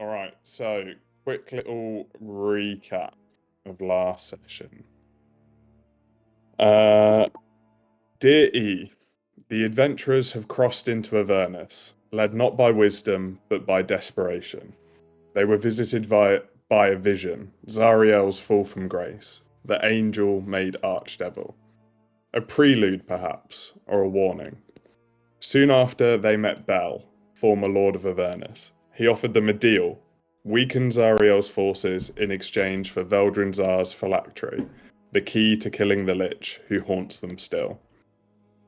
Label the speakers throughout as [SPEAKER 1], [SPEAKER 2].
[SPEAKER 1] All right, so quick little recap of last session. Dear E, the adventurers have crossed into Avernus, led not by wisdom, but by desperation. They were visited by a vision, Zariel's fall from grace, the angel made archdevil. A prelude, perhaps, or a warning. Soon after, they met Bel, former Lord of Avernus. He offered them a deal: weaken Zariel's forces in exchange for Veldrinzar's phylactery, the key to killing the Lich, who haunts them still.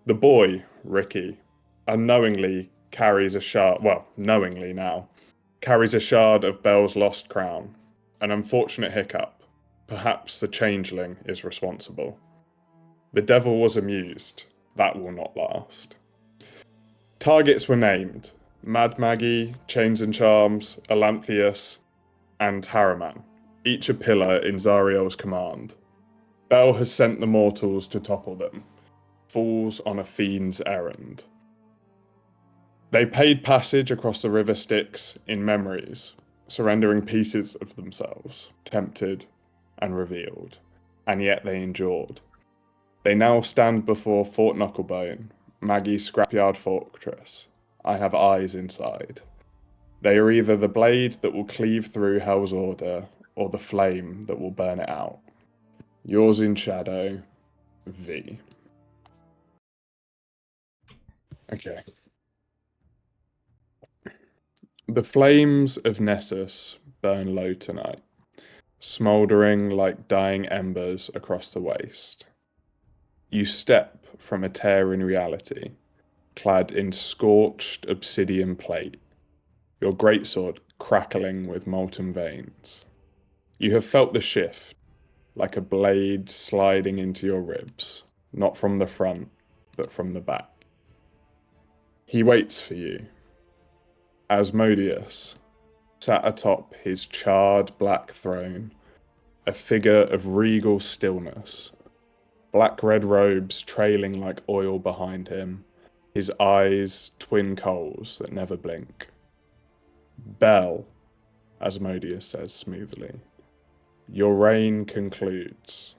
[SPEAKER 1] The boy, Ricky, unknowingly carries a shard, well, knowingly now, carries a shard of Bel's lost crown. An unfortunate hiccup. Perhaps the changeling is responsible. The devil was amused. That will not last. Targets were named: Mad Maggie, Chains and Charms, Elanthius, and Harriman, each a pillar in Zariel's command. Bel has sent the mortals to topple them, fools on a fiend's errand. They paid passage across the river Styx in memories, surrendering pieces of themselves, tempted and revealed, and yet they endured. They now stand before Fort Knucklebone, Maggie's scrapyard fortress. I have eyes inside. They are either the blade that will cleave through Hell's order, or the flame that will burn it out. Yours in shadow, V. Okay. The flames of Nessus burn low tonight, smouldering like dying embers across the waste. You step from a tear in reality, clad in scorched obsidian plate, your greatsword crackling with molten veins. You have felt the shift, like a blade sliding into your ribs, not from the front, but from the back. He waits for you. Asmodeus sat atop his charred black throne, a figure of regal stillness, black-red robes trailing like oil behind him, his eyes twin coals that never blink. Bel, Asmodeus says smoothly, your reign concludes.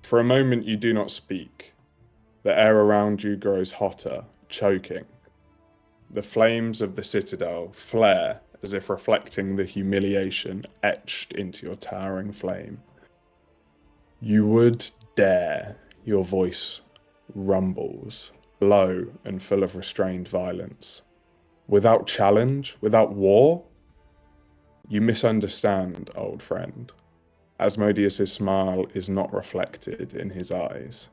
[SPEAKER 1] For a moment you do not speak. The air around you grows hotter, choking. The flames of the citadel flare as if reflecting the humiliation etched into your towering flame. You would dare, your voice rumbles, low and full of restrained violence. Without challenge, without war? You misunderstand, old friend. Asmodeus' smile is not reflected in his eyes.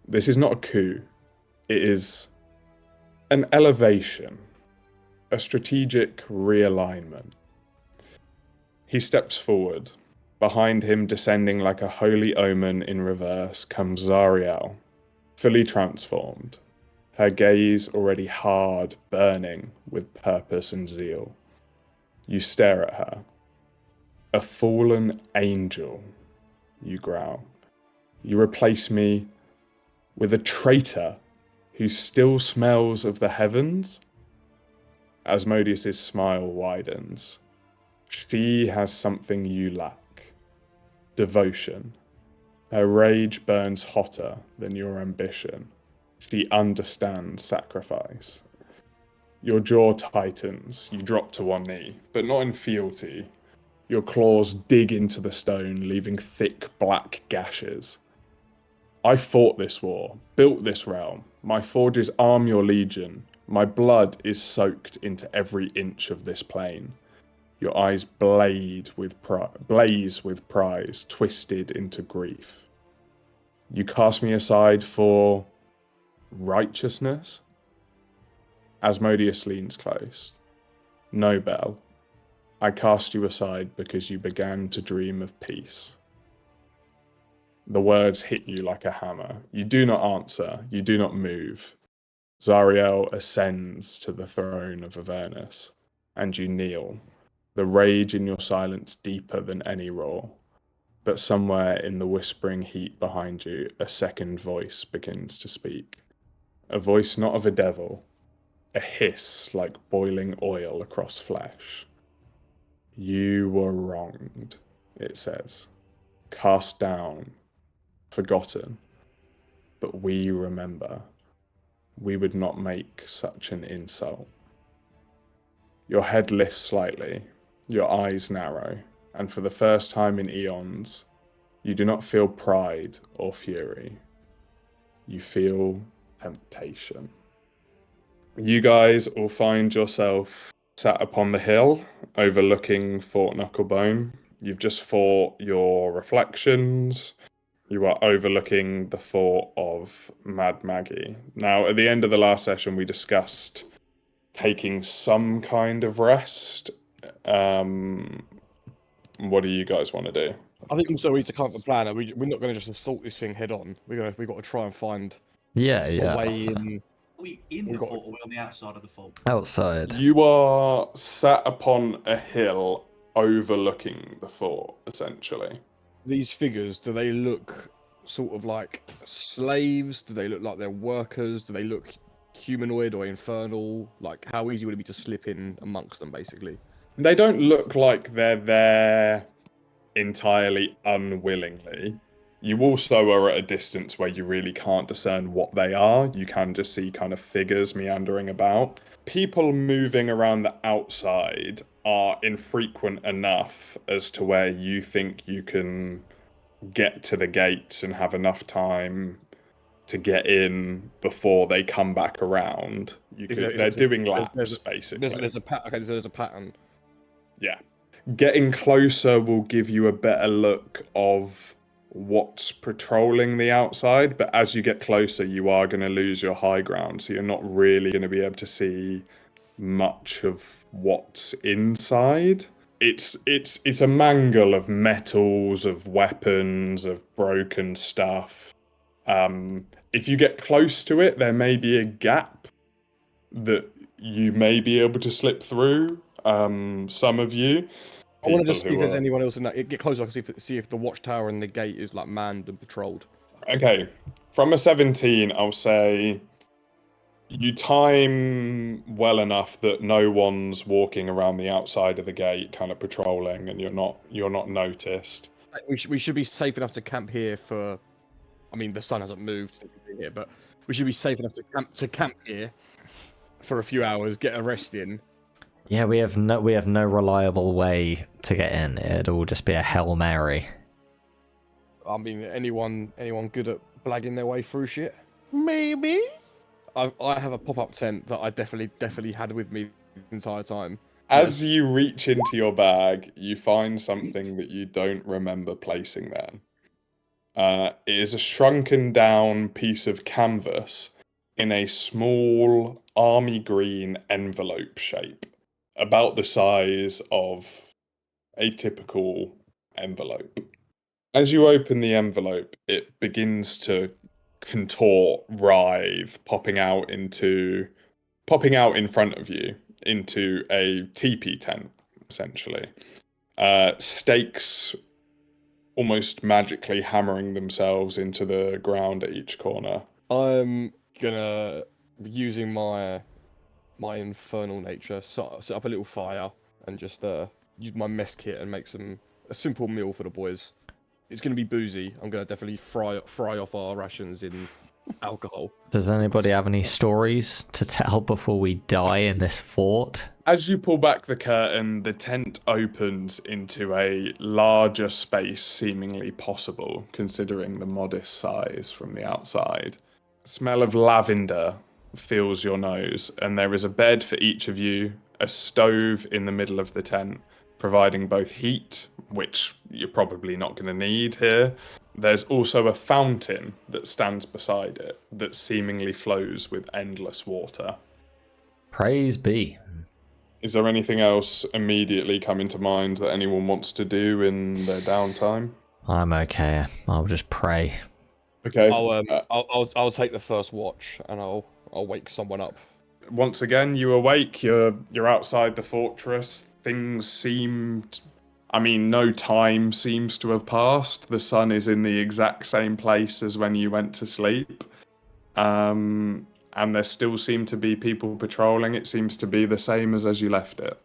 [SPEAKER 1] This is not a coup. It is an elevation, a strategic realignment. He steps forward. Behind him, descending like a holy omen in reverse, comes Zariel, fully transformed, her gaze already hard, burning with purpose and zeal. You stare at her. A fallen angel, you growl. You replace me with a traitor who still smells of the heavens? Asmodeus' smile widens. She has something you lack. Devotion. Her rage burns hotter than your ambition. She understands sacrifice. Your jaw tightens. You drop to one knee, but not in fealty. Your claws dig into the stone, leaving thick black gashes. I fought this war, built this realm. My forges arm your legion. My blood is soaked into every inch of this plane. Your eyes blaze with prize, twisted into grief. You cast me aside for righteousness? Asmodeus leans close. No, Bel. I cast you aside because you began to dream of peace. The words hit you like a hammer. You do not answer. You do not move. Zariel ascends to the throne of Avernus, and you kneel, the rage in your silence deeper than any roar. But somewhere in the whispering heat behind you, a second voice begins to speak. A voice not of a devil, a hiss like boiling oil across flesh. You were wronged, it says. Cast down, forgotten. But we remember. We would not make such an insult. Your head lifts slightly, your eyes narrow, and for the first time in eons, you do not feel pride or fury. You feel temptation. You guys will find yourself sat upon the hill overlooking Fort Knucklebone. You've just fought your reflections. You are overlooking the fort of Mad Maggie. Now, at the end of the last session, we discussed taking some kind of rest. What do you guys want to do?
[SPEAKER 2] I think also we need to come up with a plan. We're not going to just assault this thing head on. We've got to try and find a way in.
[SPEAKER 3] Are we in the fort or are we on the outside of the fort?
[SPEAKER 4] Outside.
[SPEAKER 1] You are sat upon a hill overlooking the fort, essentially.
[SPEAKER 2] These figures, do they look sort of like slaves? Do they look like they're workers? Do they look humanoid or infernal? Like, how easy would it be to slip in amongst them, basically?
[SPEAKER 1] They don't look like they're there entirely unwillingly. You also are at a distance where you really can't discern what they are. You can just see kind of figures meandering about. People moving around the outside are infrequent enough as to where you think you can get to the gates and have enough time to get in before they come back around. They're doing laps, basically.
[SPEAKER 2] There's a pattern.
[SPEAKER 1] Yeah. Getting closer will give you a better look of what's patrolling the outside, but as you get closer, you are going to lose your high ground, so you're not really going to be able to see much of what's inside. It's a mangle of metals, of weapons, of broken stuff. If you get close to it, there may be a gap that you may be able to slip through. Some of you.
[SPEAKER 2] I want to just see if there's anyone else in that. Get closer, I can see if the watchtower and the gate is like manned and patrolled.
[SPEAKER 1] Okay, from a 17, I'll say you time well enough that no one's walking around the outside of the gate, kind of patrolling, and you're not noticed.
[SPEAKER 2] We should be safe enough to camp here for. I mean, the sun hasn't moved here, but we should be safe enough to camp here for a few hours, get a rest in.
[SPEAKER 4] Yeah, we have no reliable way to get in. It'd all just be a Hail Mary.
[SPEAKER 2] I mean, anyone good at blagging their way through shit? Maybe. I have a pop-up tent that I definitely had with me the entire time.
[SPEAKER 1] As you reach into your bag, you find something that you don't remember placing there. It is a shrunken down piece of canvas in a small army green envelope shape, about the size of a typical envelope. As you open the envelope, it begins to contort, writhe, popping out in front of you into a teepee tent, essentially. Stakes almost magically hammering themselves into the ground at each corner.
[SPEAKER 2] I'm gonna, using my infernal nature, set up a little fire and just use my mess kit and make a simple meal for the boys. It's gonna be boozy. I'm gonna definitely fry off our rations in alcohol.
[SPEAKER 4] Does anybody have any stories to tell before we die in this fort?
[SPEAKER 1] As you pull back the curtain, the tent opens into a larger space seemingly possible, considering the modest size from the outside. The smell of lavender fills your nose, and there is a bed for each of you, a stove in the middle of the tent, providing both heat, which you're probably not going to need here. There's also a fountain that stands beside it that seemingly flows with endless water.
[SPEAKER 4] Praise be.
[SPEAKER 1] Is there anything else immediately coming to mind that anyone wants to do in their downtime?
[SPEAKER 4] I'm okay. I'll just pray.
[SPEAKER 1] Okay.
[SPEAKER 2] I'll take the first watch and I'll wake someone up.
[SPEAKER 1] Once again, you awake. You're outside the fortress. Things seemed. I mean, no time seems to have passed. The sun is in the exact same place as when you went to sleep. And there still seem to be people patrolling. It seems to be the same as you left it.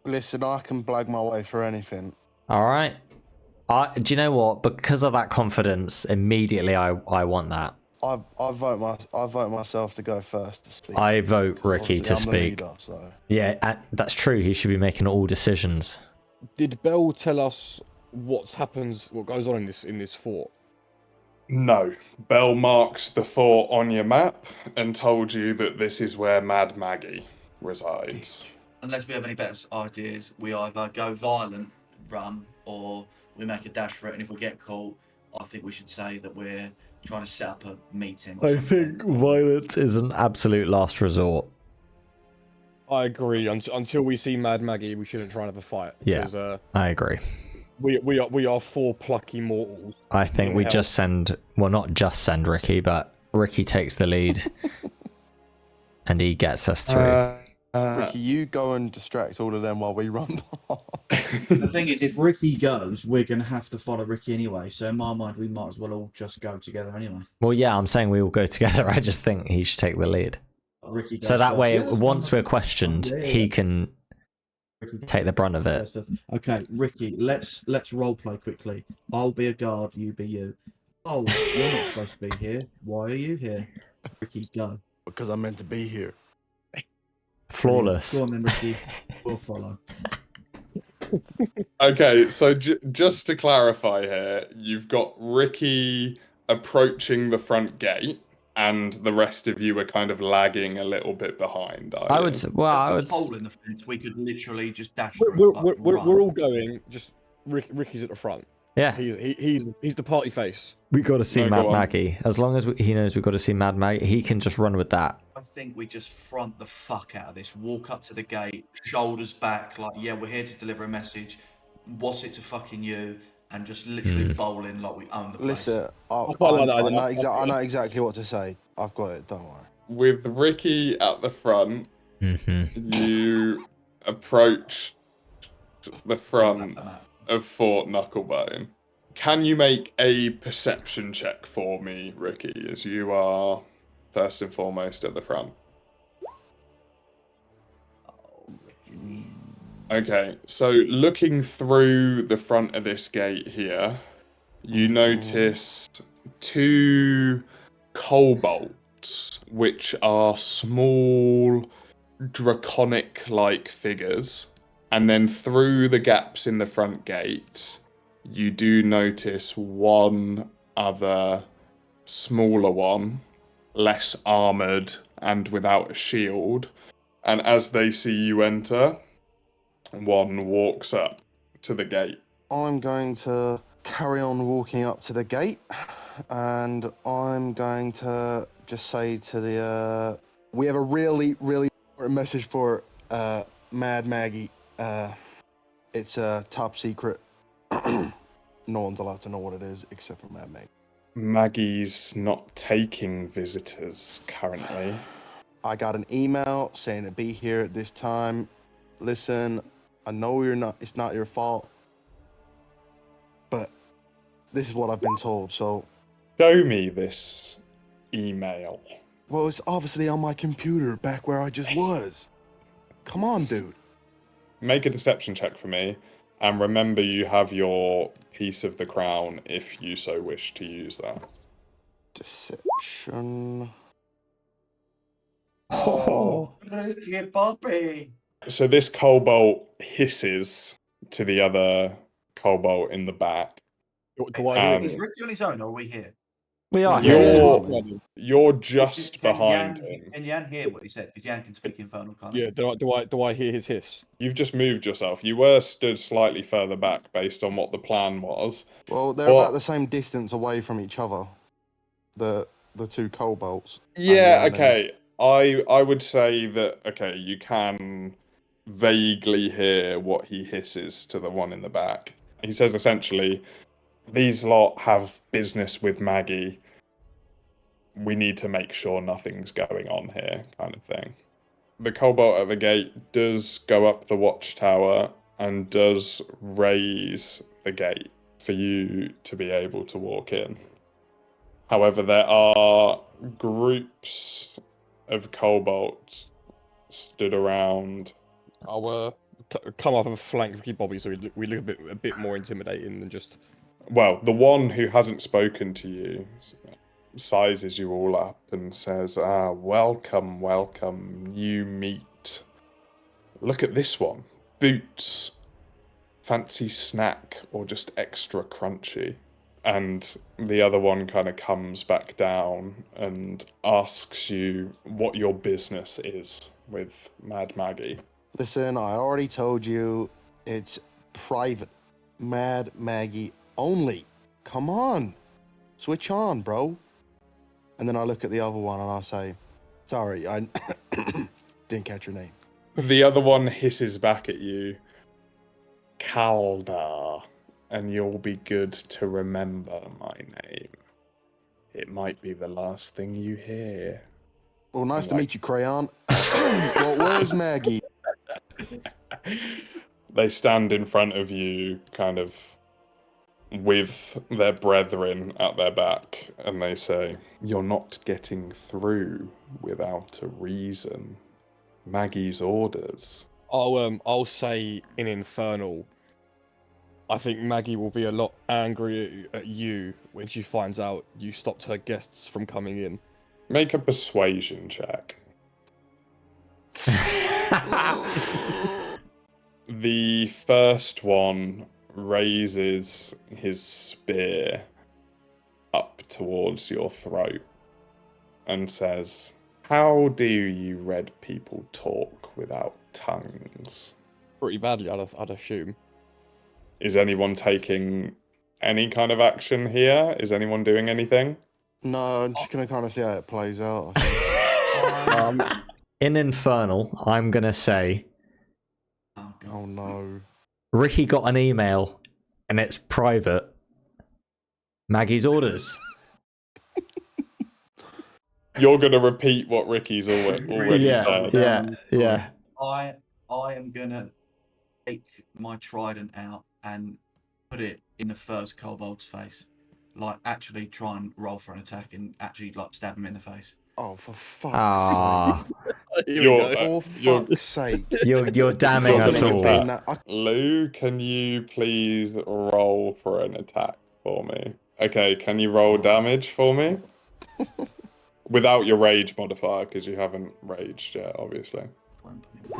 [SPEAKER 5] Listen, I can blag my way through anything.
[SPEAKER 4] All right. Do you know what? Because of that confidence, immediately I want that.
[SPEAKER 5] I vote myself to go first to speak.
[SPEAKER 4] I vote Ricky to
[SPEAKER 5] I'm the
[SPEAKER 4] speak.
[SPEAKER 5] leader, so.
[SPEAKER 4] Yeah, that's true. He should be making all decisions.
[SPEAKER 2] Did Bell tell us what goes on in this fort?
[SPEAKER 1] No. Bell marks the fort on your map and told you that this is where Mad Maggie resides.
[SPEAKER 3] Unless we have any better ideas, we either go violent, run, or we make a dash for it. And if we get caught, I think we should say that we're trying to set up a meeting. Or
[SPEAKER 4] I
[SPEAKER 3] something.
[SPEAKER 4] think violence is an absolute last resort.
[SPEAKER 2] I agree. Until we see Mad Maggie, we shouldn't try and have a fight.
[SPEAKER 4] Yeah,
[SPEAKER 2] Because,
[SPEAKER 4] I agree.
[SPEAKER 2] we are 4 plucky mortals.
[SPEAKER 4] I think we just send, well, not just send Ricky, but Ricky takes the lead and he gets us through.
[SPEAKER 5] Ricky, you go and distract all of them while we run.
[SPEAKER 3] The thing is, if Ricky goes, we're going to have to follow Ricky anyway. So in my mind, we might as well all just go together anyway.
[SPEAKER 4] Well, yeah, I'm saying we all go together. I just think he should take the lead.
[SPEAKER 3] Ricky goes
[SPEAKER 4] So that
[SPEAKER 3] first.
[SPEAKER 4] way,
[SPEAKER 3] Yeah, that's
[SPEAKER 4] once
[SPEAKER 3] fine.
[SPEAKER 4] we're questioned,
[SPEAKER 3] Yeah.
[SPEAKER 4] he can
[SPEAKER 3] Ricky
[SPEAKER 4] take the brunt of it.
[SPEAKER 3] goes first. Okay, Ricky, let's role play quickly. I'll be a guard, you be you. Oh, you're not supposed to be here. Why are you here? Ricky, go.
[SPEAKER 5] Because I'm meant to be here.
[SPEAKER 4] Flawless.
[SPEAKER 3] Go on then, Ricky. We'll follow.
[SPEAKER 1] Okay, so just to clarify here, you've got Ricky approaching the front gate, and the rest of you are kind of lagging a little bit behind.
[SPEAKER 4] I would say, well, I
[SPEAKER 3] A
[SPEAKER 4] would.
[SPEAKER 3] hole in the fence. We could literally just dash.
[SPEAKER 2] We're
[SPEAKER 3] through it, like, run.
[SPEAKER 2] all going. Just Ricky's at the front.
[SPEAKER 4] Yeah,
[SPEAKER 2] He's the party face.
[SPEAKER 4] we got to see
[SPEAKER 1] No,
[SPEAKER 4] Mad
[SPEAKER 1] go on.
[SPEAKER 4] Maggie. As long as he knows we got to see Mad Maggie, he can just run with that.
[SPEAKER 3] I think we just front the fuck out of this. Walk up to the gate, shoulders back, like, yeah, we're here to deliver a message. What's it to fucking you? And just literally bowl in like we own the place.
[SPEAKER 5] Listen, I know exactly what to say. I've got it, don't worry.
[SPEAKER 1] With Ricky at the front, you approach the front of Fort Knucklebone. Can you make a perception check for me, Ricky, as you are first and foremost at the front? Okay, so looking through the front of this gate here, you notice 2 Cobalts, which are small, draconic-like figures. And then through the gaps in the front gates, you do notice one other smaller one, less armoured and without a shield. And as they see you enter, one walks up to the gate.
[SPEAKER 5] I'm going to carry on walking up to the gate, and I'm going to just say to the, we have a really, really important message for Mad Maggie. It's a top secret. No one's allowed to know what it is except for Mad Maggie.
[SPEAKER 1] Maggie's not taking visitors currently.
[SPEAKER 5] I got an email saying to be here at this time. Listen, I know it's not your fault, but this is what I've been told, so.
[SPEAKER 1] Show me this email.
[SPEAKER 5] Well, it's obviously on my computer back where I just was. Come on, dude.
[SPEAKER 1] Make a deception check for me, and remember you have your piece of the crown if you so wish to use that.
[SPEAKER 5] Deception.
[SPEAKER 3] Oh, Ricky Bobby.
[SPEAKER 1] So this cobalt hisses to the other cobalt in the back.
[SPEAKER 2] Do I hear
[SPEAKER 3] Is Ricky on his own, or are we here?
[SPEAKER 4] We are
[SPEAKER 1] You're-
[SPEAKER 4] here.
[SPEAKER 1] You're just
[SPEAKER 3] Can
[SPEAKER 1] behind
[SPEAKER 3] Yian-
[SPEAKER 1] him.
[SPEAKER 3] Can Yian hear what he said? Because Yian can speak infernal, can't he?
[SPEAKER 2] Yeah. Do I hear his hiss?
[SPEAKER 1] You've just moved yourself. You were stood slightly further back based on what the plan was.
[SPEAKER 5] Well, they're
[SPEAKER 1] What?
[SPEAKER 5] about the same distance away from each other. The 2 Cobalts.
[SPEAKER 1] Yeah,
[SPEAKER 5] And
[SPEAKER 1] okay. I would say that, okay, you can vaguely hear what he hisses to the one in the back. He says essentially, these lot have business with Maggie. We need to make sure nothing's going on here, kind of thing. The cobalt at the gate does go up the watchtower and does raise the gate for you to be able to walk in. However, there are groups of kobolds stood around.
[SPEAKER 2] I'll come up and flank Ricky Bobby so we look a bit more intimidating than just.
[SPEAKER 1] Well, the one who hasn't spoken to you sizes you all up and says, welcome, welcome, new meat. Look at this one. Boots. Fancy snack or just extra crunchy? And the other one kind of comes back down and asks you what your business is with Mad Maggie.
[SPEAKER 5] Listen, I already told you it's private. Mad Maggie only. Come on. Switch on, bro. And then I look at the other one and I say, sorry, I didn't catch your name.
[SPEAKER 1] The other one hisses back at you, Kaldar, and you'll be good to remember my name. It might be the last thing you hear.
[SPEAKER 5] Well, nice to meet you, Crayon. Well, where's Maggie?
[SPEAKER 1] They stand in front of you, kind of with their brethren at their back, and they say, "You're not getting through without a reason. Maggie's orders."
[SPEAKER 2] I'll say in Infernal. I think Maggie will be a lot angry at you when she finds out you stopped her guests from coming in.
[SPEAKER 1] Make a persuasion check. The first one raises his spear up towards your throat and says, "How do you red people talk without tongues?"
[SPEAKER 2] Pretty badly, I'd assume.
[SPEAKER 1] Is anyone taking any kind of action here? Is anyone doing anything?
[SPEAKER 5] No, I'm just going to kind of see how it plays out. I think.
[SPEAKER 4] In Infernal, I'm going to say,
[SPEAKER 5] Oh, no.
[SPEAKER 4] Ricky got an email, and it's private. Maggie's orders.
[SPEAKER 1] You're going to repeat what Ricky's already said.
[SPEAKER 4] Yeah.
[SPEAKER 3] I am gonna take my trident out and put it in the first Cobalt's face. Like, actually try and roll for an attack and actually, like, stab him in the face.
[SPEAKER 5] Oh, for fuck's
[SPEAKER 4] Ah,
[SPEAKER 5] fuck's sake.
[SPEAKER 4] you're damning us all.
[SPEAKER 1] Lou, can you please roll for an attack for me? Okay, can you roll damage for me? Without your rage modifier, because you haven't raged yet, obviously.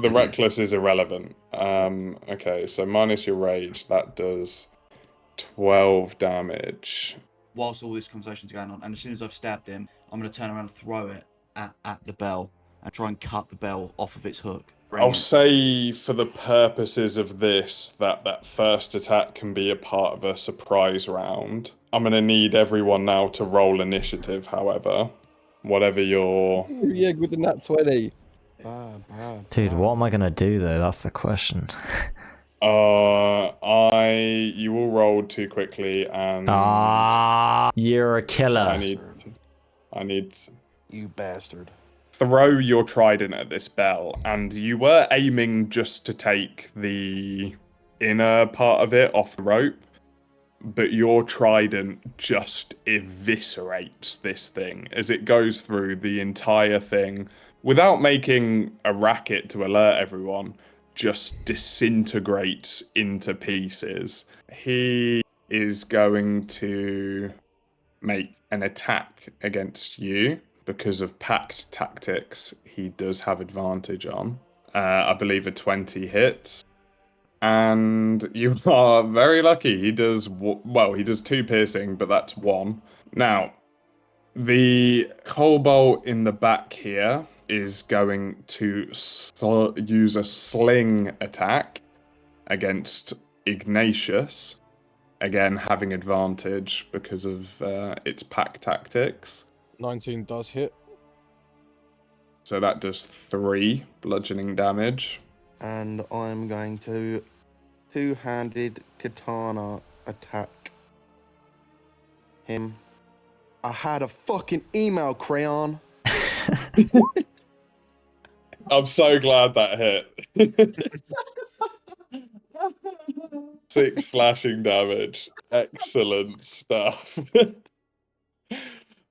[SPEAKER 1] The reckless is irrelevant. Okay, so minus your rage, that does 12 damage.
[SPEAKER 3] Whilst all this conversation's going on, and as soon as I've stabbed him, I'm going to turn around and throw it at the bell and try and cut the bell off of its hook.
[SPEAKER 1] I'll say for the purposes of this, that first attack can be a part of a surprise round. I'm going to need everyone now to roll initiative, however. Whatever your...
[SPEAKER 2] Yeah, with the nat 20.
[SPEAKER 4] Dude, what am I going to do, though? That's the question.
[SPEAKER 1] You all rolled too quickly, and...
[SPEAKER 4] You're a killer.
[SPEAKER 1] I need...
[SPEAKER 5] You bastard.
[SPEAKER 1] Throw your trident at this bell, and you were aiming just to take the inner part of it off the rope, but your trident just eviscerates this thing as it goes through the entire thing without making a racket to alert everyone, just disintegrates into pieces. He is going to make an attack against you. Because of pact tactics, he does have advantage on. I believe a 20 hits. And you are very lucky. He does, he does 2 piercing, but that's 1. Now, the Cobalt in the back here is going to use a sling attack against Ignatius. Again, having advantage because of its pack tactics.
[SPEAKER 2] 19 does hit.
[SPEAKER 1] So that does 3 bludgeoning damage.
[SPEAKER 5] And I'm going to two-handed katana attack him. I had a fucking email, Crayon.
[SPEAKER 1] I'm so glad that hit. 6 slashing damage. Excellent stuff.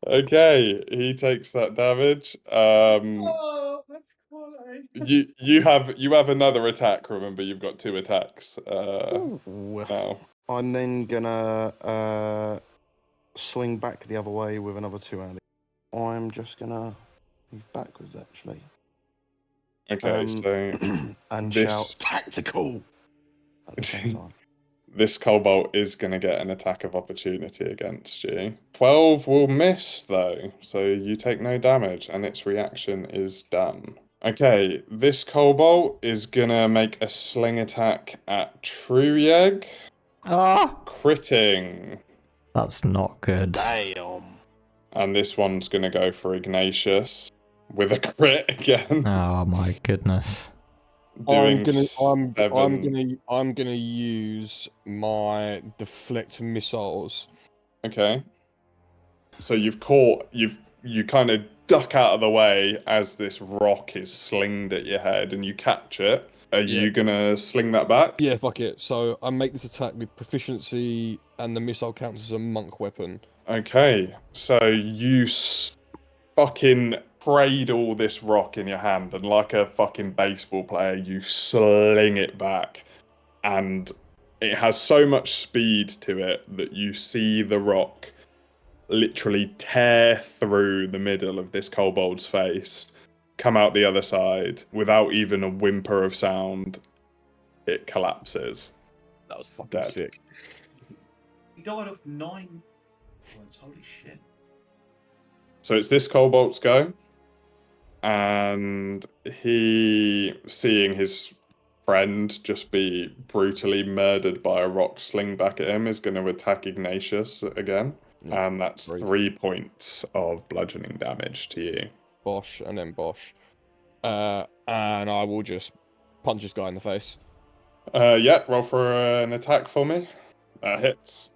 [SPEAKER 1] Okay, he takes that damage.
[SPEAKER 3] Oh, that's quality.
[SPEAKER 1] you have another attack. Remember, you've got 2 attacks
[SPEAKER 5] Ooh.
[SPEAKER 1] now.
[SPEAKER 5] I'm then gonna swing back the other way with another 2-handed. I'm just gonna move backwards actually.
[SPEAKER 1] Okay, so
[SPEAKER 5] and
[SPEAKER 1] this-
[SPEAKER 5] shout tactical at the same time.
[SPEAKER 1] this Cobalt is going to get an attack of opportunity against you. 12 will miss, though, so you take no damage, and its reaction is done. Okay, this Cobalt is going to make a sling attack at Truyeg,
[SPEAKER 4] Ah,
[SPEAKER 1] critting.
[SPEAKER 4] that's not good.
[SPEAKER 5] Damn.
[SPEAKER 1] And this one's going to go for Ignatius with a crit again.
[SPEAKER 4] Oh my goodness.
[SPEAKER 1] Doing
[SPEAKER 2] I'm
[SPEAKER 1] 7.
[SPEAKER 2] gonna use my deflect missiles.
[SPEAKER 1] Okay. So you kind of duck out of the way as this rock is slinged at your head and you catch it. Are you gonna sling that back?
[SPEAKER 2] Yeah, fuck it. So I make this attack with proficiency, and the missile counts as a monk weapon.
[SPEAKER 1] Okay. So you fucking cradle this rock in your hand, and like a fucking baseball player, you sling it back. And it has so much speed to it that you see the rock literally tear through the middle of this kobold's face, come out the other side without even a whimper of sound. It collapses.
[SPEAKER 2] That was fucking
[SPEAKER 1] Dead.
[SPEAKER 2] sick.
[SPEAKER 3] He died of 9 points. Holy shit.
[SPEAKER 1] So it's this kobold's go, and he, seeing his friend just be brutally murdered by a rock sling back at him, is going to attack Ignatius again. And that's
[SPEAKER 2] Great.
[SPEAKER 1] 3 points of bludgeoning damage to you.
[SPEAKER 2] Bosh, and then Bosh. And I will just punch this guy in the face.
[SPEAKER 1] Yeah, roll for an attack for me. That hits.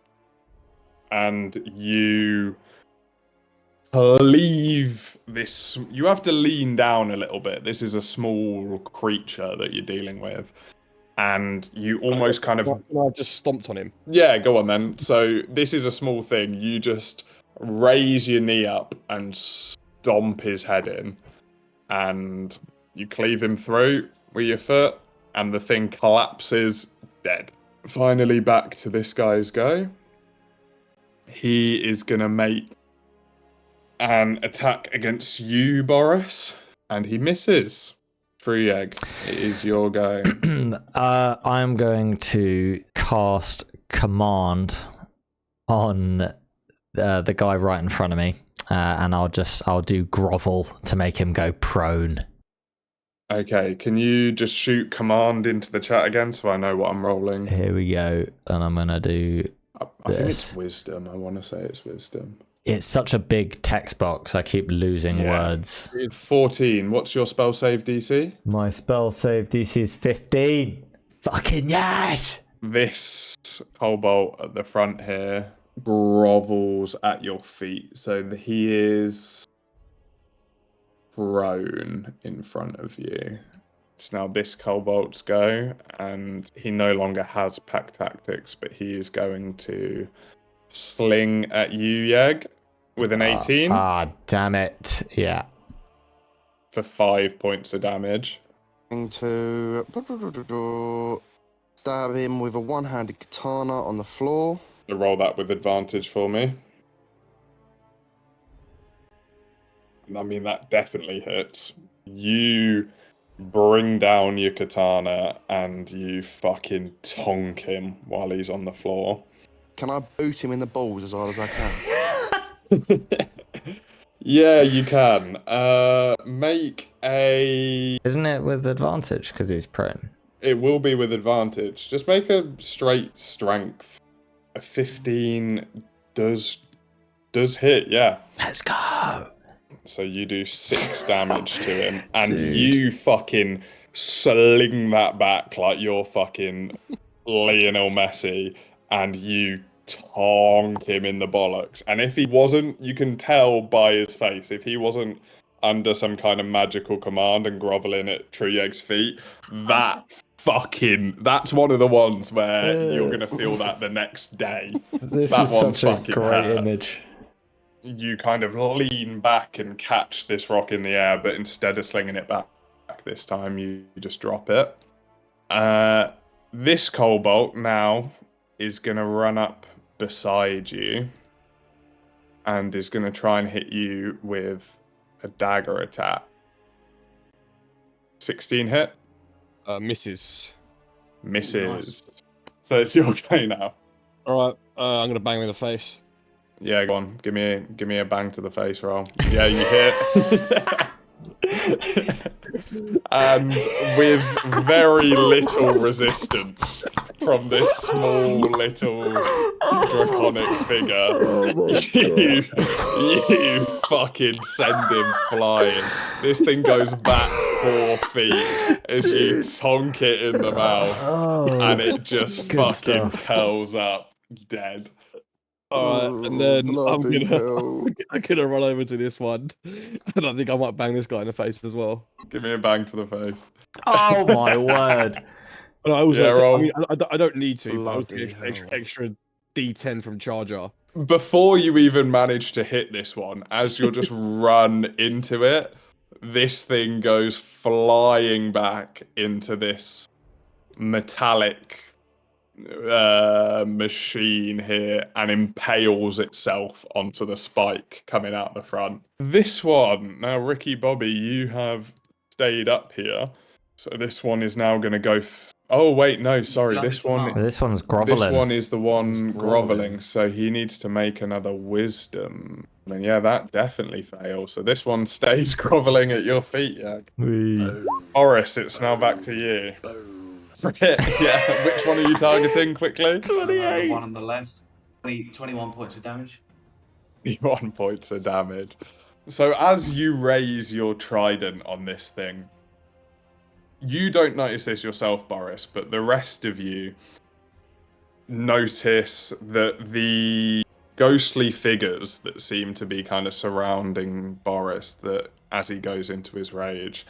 [SPEAKER 1] And you leave this. You have to lean down a little bit. This is a small creature that you're dealing with. And you almost kind of.
[SPEAKER 2] I just stomped on him.
[SPEAKER 1] Yeah, go on then. So this is a small thing. You just raise your knee up and stomp his head in. And you cleave him through with your foot. And the thing collapses dead. Finally back to this guy's go. He is going to make an attack against you, Boris. And he misses. Truyeg, it is your go.
[SPEAKER 4] I'm going to cast command on the guy right in front of me, and I'll do grovel to make him go prone.
[SPEAKER 1] Okay, can you just shoot command into the chat again so I know what I'm rolling?
[SPEAKER 4] Here we go, and I'm gonna do.
[SPEAKER 1] I think
[SPEAKER 4] this.
[SPEAKER 1] it's wisdom. I want to say it's wisdom.
[SPEAKER 4] It's such a big text box. I keep losing words.
[SPEAKER 1] 14. What's your spell save DC?
[SPEAKER 4] My spell save DC is 15. Fucking yes!
[SPEAKER 1] This cobalt at the front here grovels at your feet. So he is prone in front of you. It's now this kobolt's go, and he no longer has pack tactics, but he is going to sling at you, Yeg, with an 18
[SPEAKER 4] Damn it. Yeah.
[SPEAKER 1] for 5 points of damage.
[SPEAKER 5] Going to stab him with a one-handed katana on the floor.
[SPEAKER 1] So roll that with advantage for me. I mean, that definitely hits. You bring down your katana and you fucking tonk him while he's on the floor.
[SPEAKER 5] Can I boot him in the balls as hard as I can?
[SPEAKER 1] Yeah, you can. Make a...
[SPEAKER 4] Isn't it with advantage because he's prone?
[SPEAKER 1] It will be with advantage. Just make a straight strength. A 15 does hit, yeah.
[SPEAKER 4] Let's go!
[SPEAKER 1] So you do 6 damage to him, and
[SPEAKER 4] Dude.
[SPEAKER 1] you fucking sling that back like you're fucking Lionel Messi, and you tonk him in the bollocks. And if he wasn't, you can tell by his face, if he wasn't under some kind of magical command and groveling at Truyeg's feet, that's one of the ones where you're gonna feel that the next day.
[SPEAKER 4] This
[SPEAKER 1] That
[SPEAKER 4] is
[SPEAKER 1] one
[SPEAKER 4] such a
[SPEAKER 1] fucking
[SPEAKER 4] great
[SPEAKER 1] hurt.
[SPEAKER 4] image.
[SPEAKER 1] You kind of lean back and catch this rock in the air, but instead of slinging it back, this time. You just drop it. This Cobalt now is going to run up beside you and is going to try and hit you with a dagger attack. 16 hit?
[SPEAKER 2] Misses.
[SPEAKER 1] Misses. So it's your go now.
[SPEAKER 2] All right, I'm gonna bang him in the face.
[SPEAKER 1] Yeah, go on. Give me a bang to the face roll. Yeah, you hit. And with very little resistance from this small little draconic figure, you fucking send him flying. This thing goes back 4 feet as you tonk it in the mouth, and it just
[SPEAKER 4] good
[SPEAKER 1] fucking
[SPEAKER 4] stuff.
[SPEAKER 1] curls up dead.
[SPEAKER 2] Alright, and then
[SPEAKER 5] Bloody hell.
[SPEAKER 2] I'm gonna run over to this one, and I think I might bang this guy in the face as well.
[SPEAKER 1] Give me a bang to the face.
[SPEAKER 4] Oh my word!
[SPEAKER 2] And I also,
[SPEAKER 1] Yeah, roll.
[SPEAKER 2] I mean, I don't need to, but I was
[SPEAKER 5] Bloody
[SPEAKER 2] getting
[SPEAKER 5] hell.
[SPEAKER 2] extra D10 from Charger.
[SPEAKER 1] Before you even manage to hit this one, as you're just run into it, this thing goes flying back into this metallic machine here and impales itself onto the spike coming out the front. This one, now Ricky Bobby, you have stayed up here, so this one is now going to go. Oh wait, no, sorry,
[SPEAKER 3] Bloody
[SPEAKER 1] this one.
[SPEAKER 3] command.
[SPEAKER 4] This one's groveling.
[SPEAKER 1] This one is the one
[SPEAKER 5] One's groveling.
[SPEAKER 1] groveling, so he needs to make another wisdom. And yeah, that definitely fails. So this one stays groveling at your feet, yeah. Boris, it's now back to you. Yeah, which one are you targeting quickly?
[SPEAKER 3] The one on the left. 21 points of damage.
[SPEAKER 1] 1 point of damage. So as you raise your trident on this thing, you don't notice this yourself, Boris, but the rest of you notice that the ghostly figures that seem to be kind of surrounding Boris, that as he goes into his rage,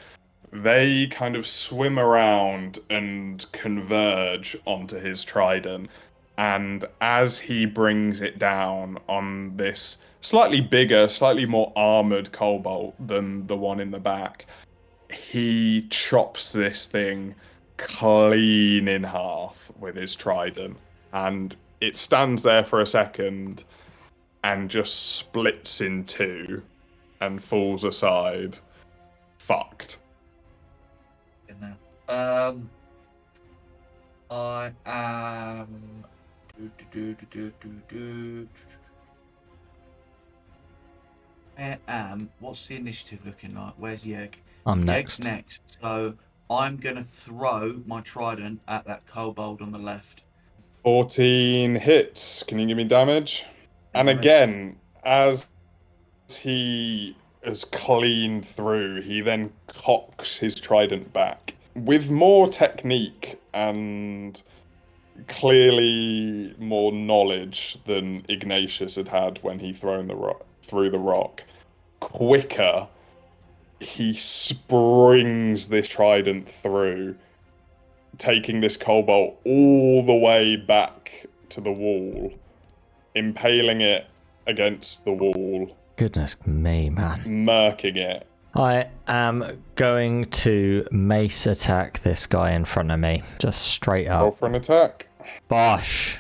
[SPEAKER 1] they kind of swim around and converge onto his trident. And as he brings it down on this slightly bigger, slightly more armored Cobalt than the one in the back, he chops this thing clean in half with his trident. And it stands there for a second and just splits in two and falls aside. Fucked.
[SPEAKER 3] I am. Where am? What's the initiative looking like? Where's Yeg?
[SPEAKER 4] I'm
[SPEAKER 3] Yeg's
[SPEAKER 4] next.
[SPEAKER 3] next. So I'm gonna throw my trident at that kobold on the left.
[SPEAKER 1] 14 hits. Can you give me damage? And
[SPEAKER 3] Damage.
[SPEAKER 1] again, as he has cleaned through, he then cocks his trident back with more technique and clearly more knowledge than Ignatius had had when he threw the rock. Quicker, he springs this trident through, taking this kobold all the way back to the wall, impaling it against the wall,
[SPEAKER 4] Goodness me, man.
[SPEAKER 1] murking it.
[SPEAKER 4] I am going to mace attack this guy in front of me, just straight
[SPEAKER 1] Roll
[SPEAKER 4] up.
[SPEAKER 1] for an attack.
[SPEAKER 4] Bosh.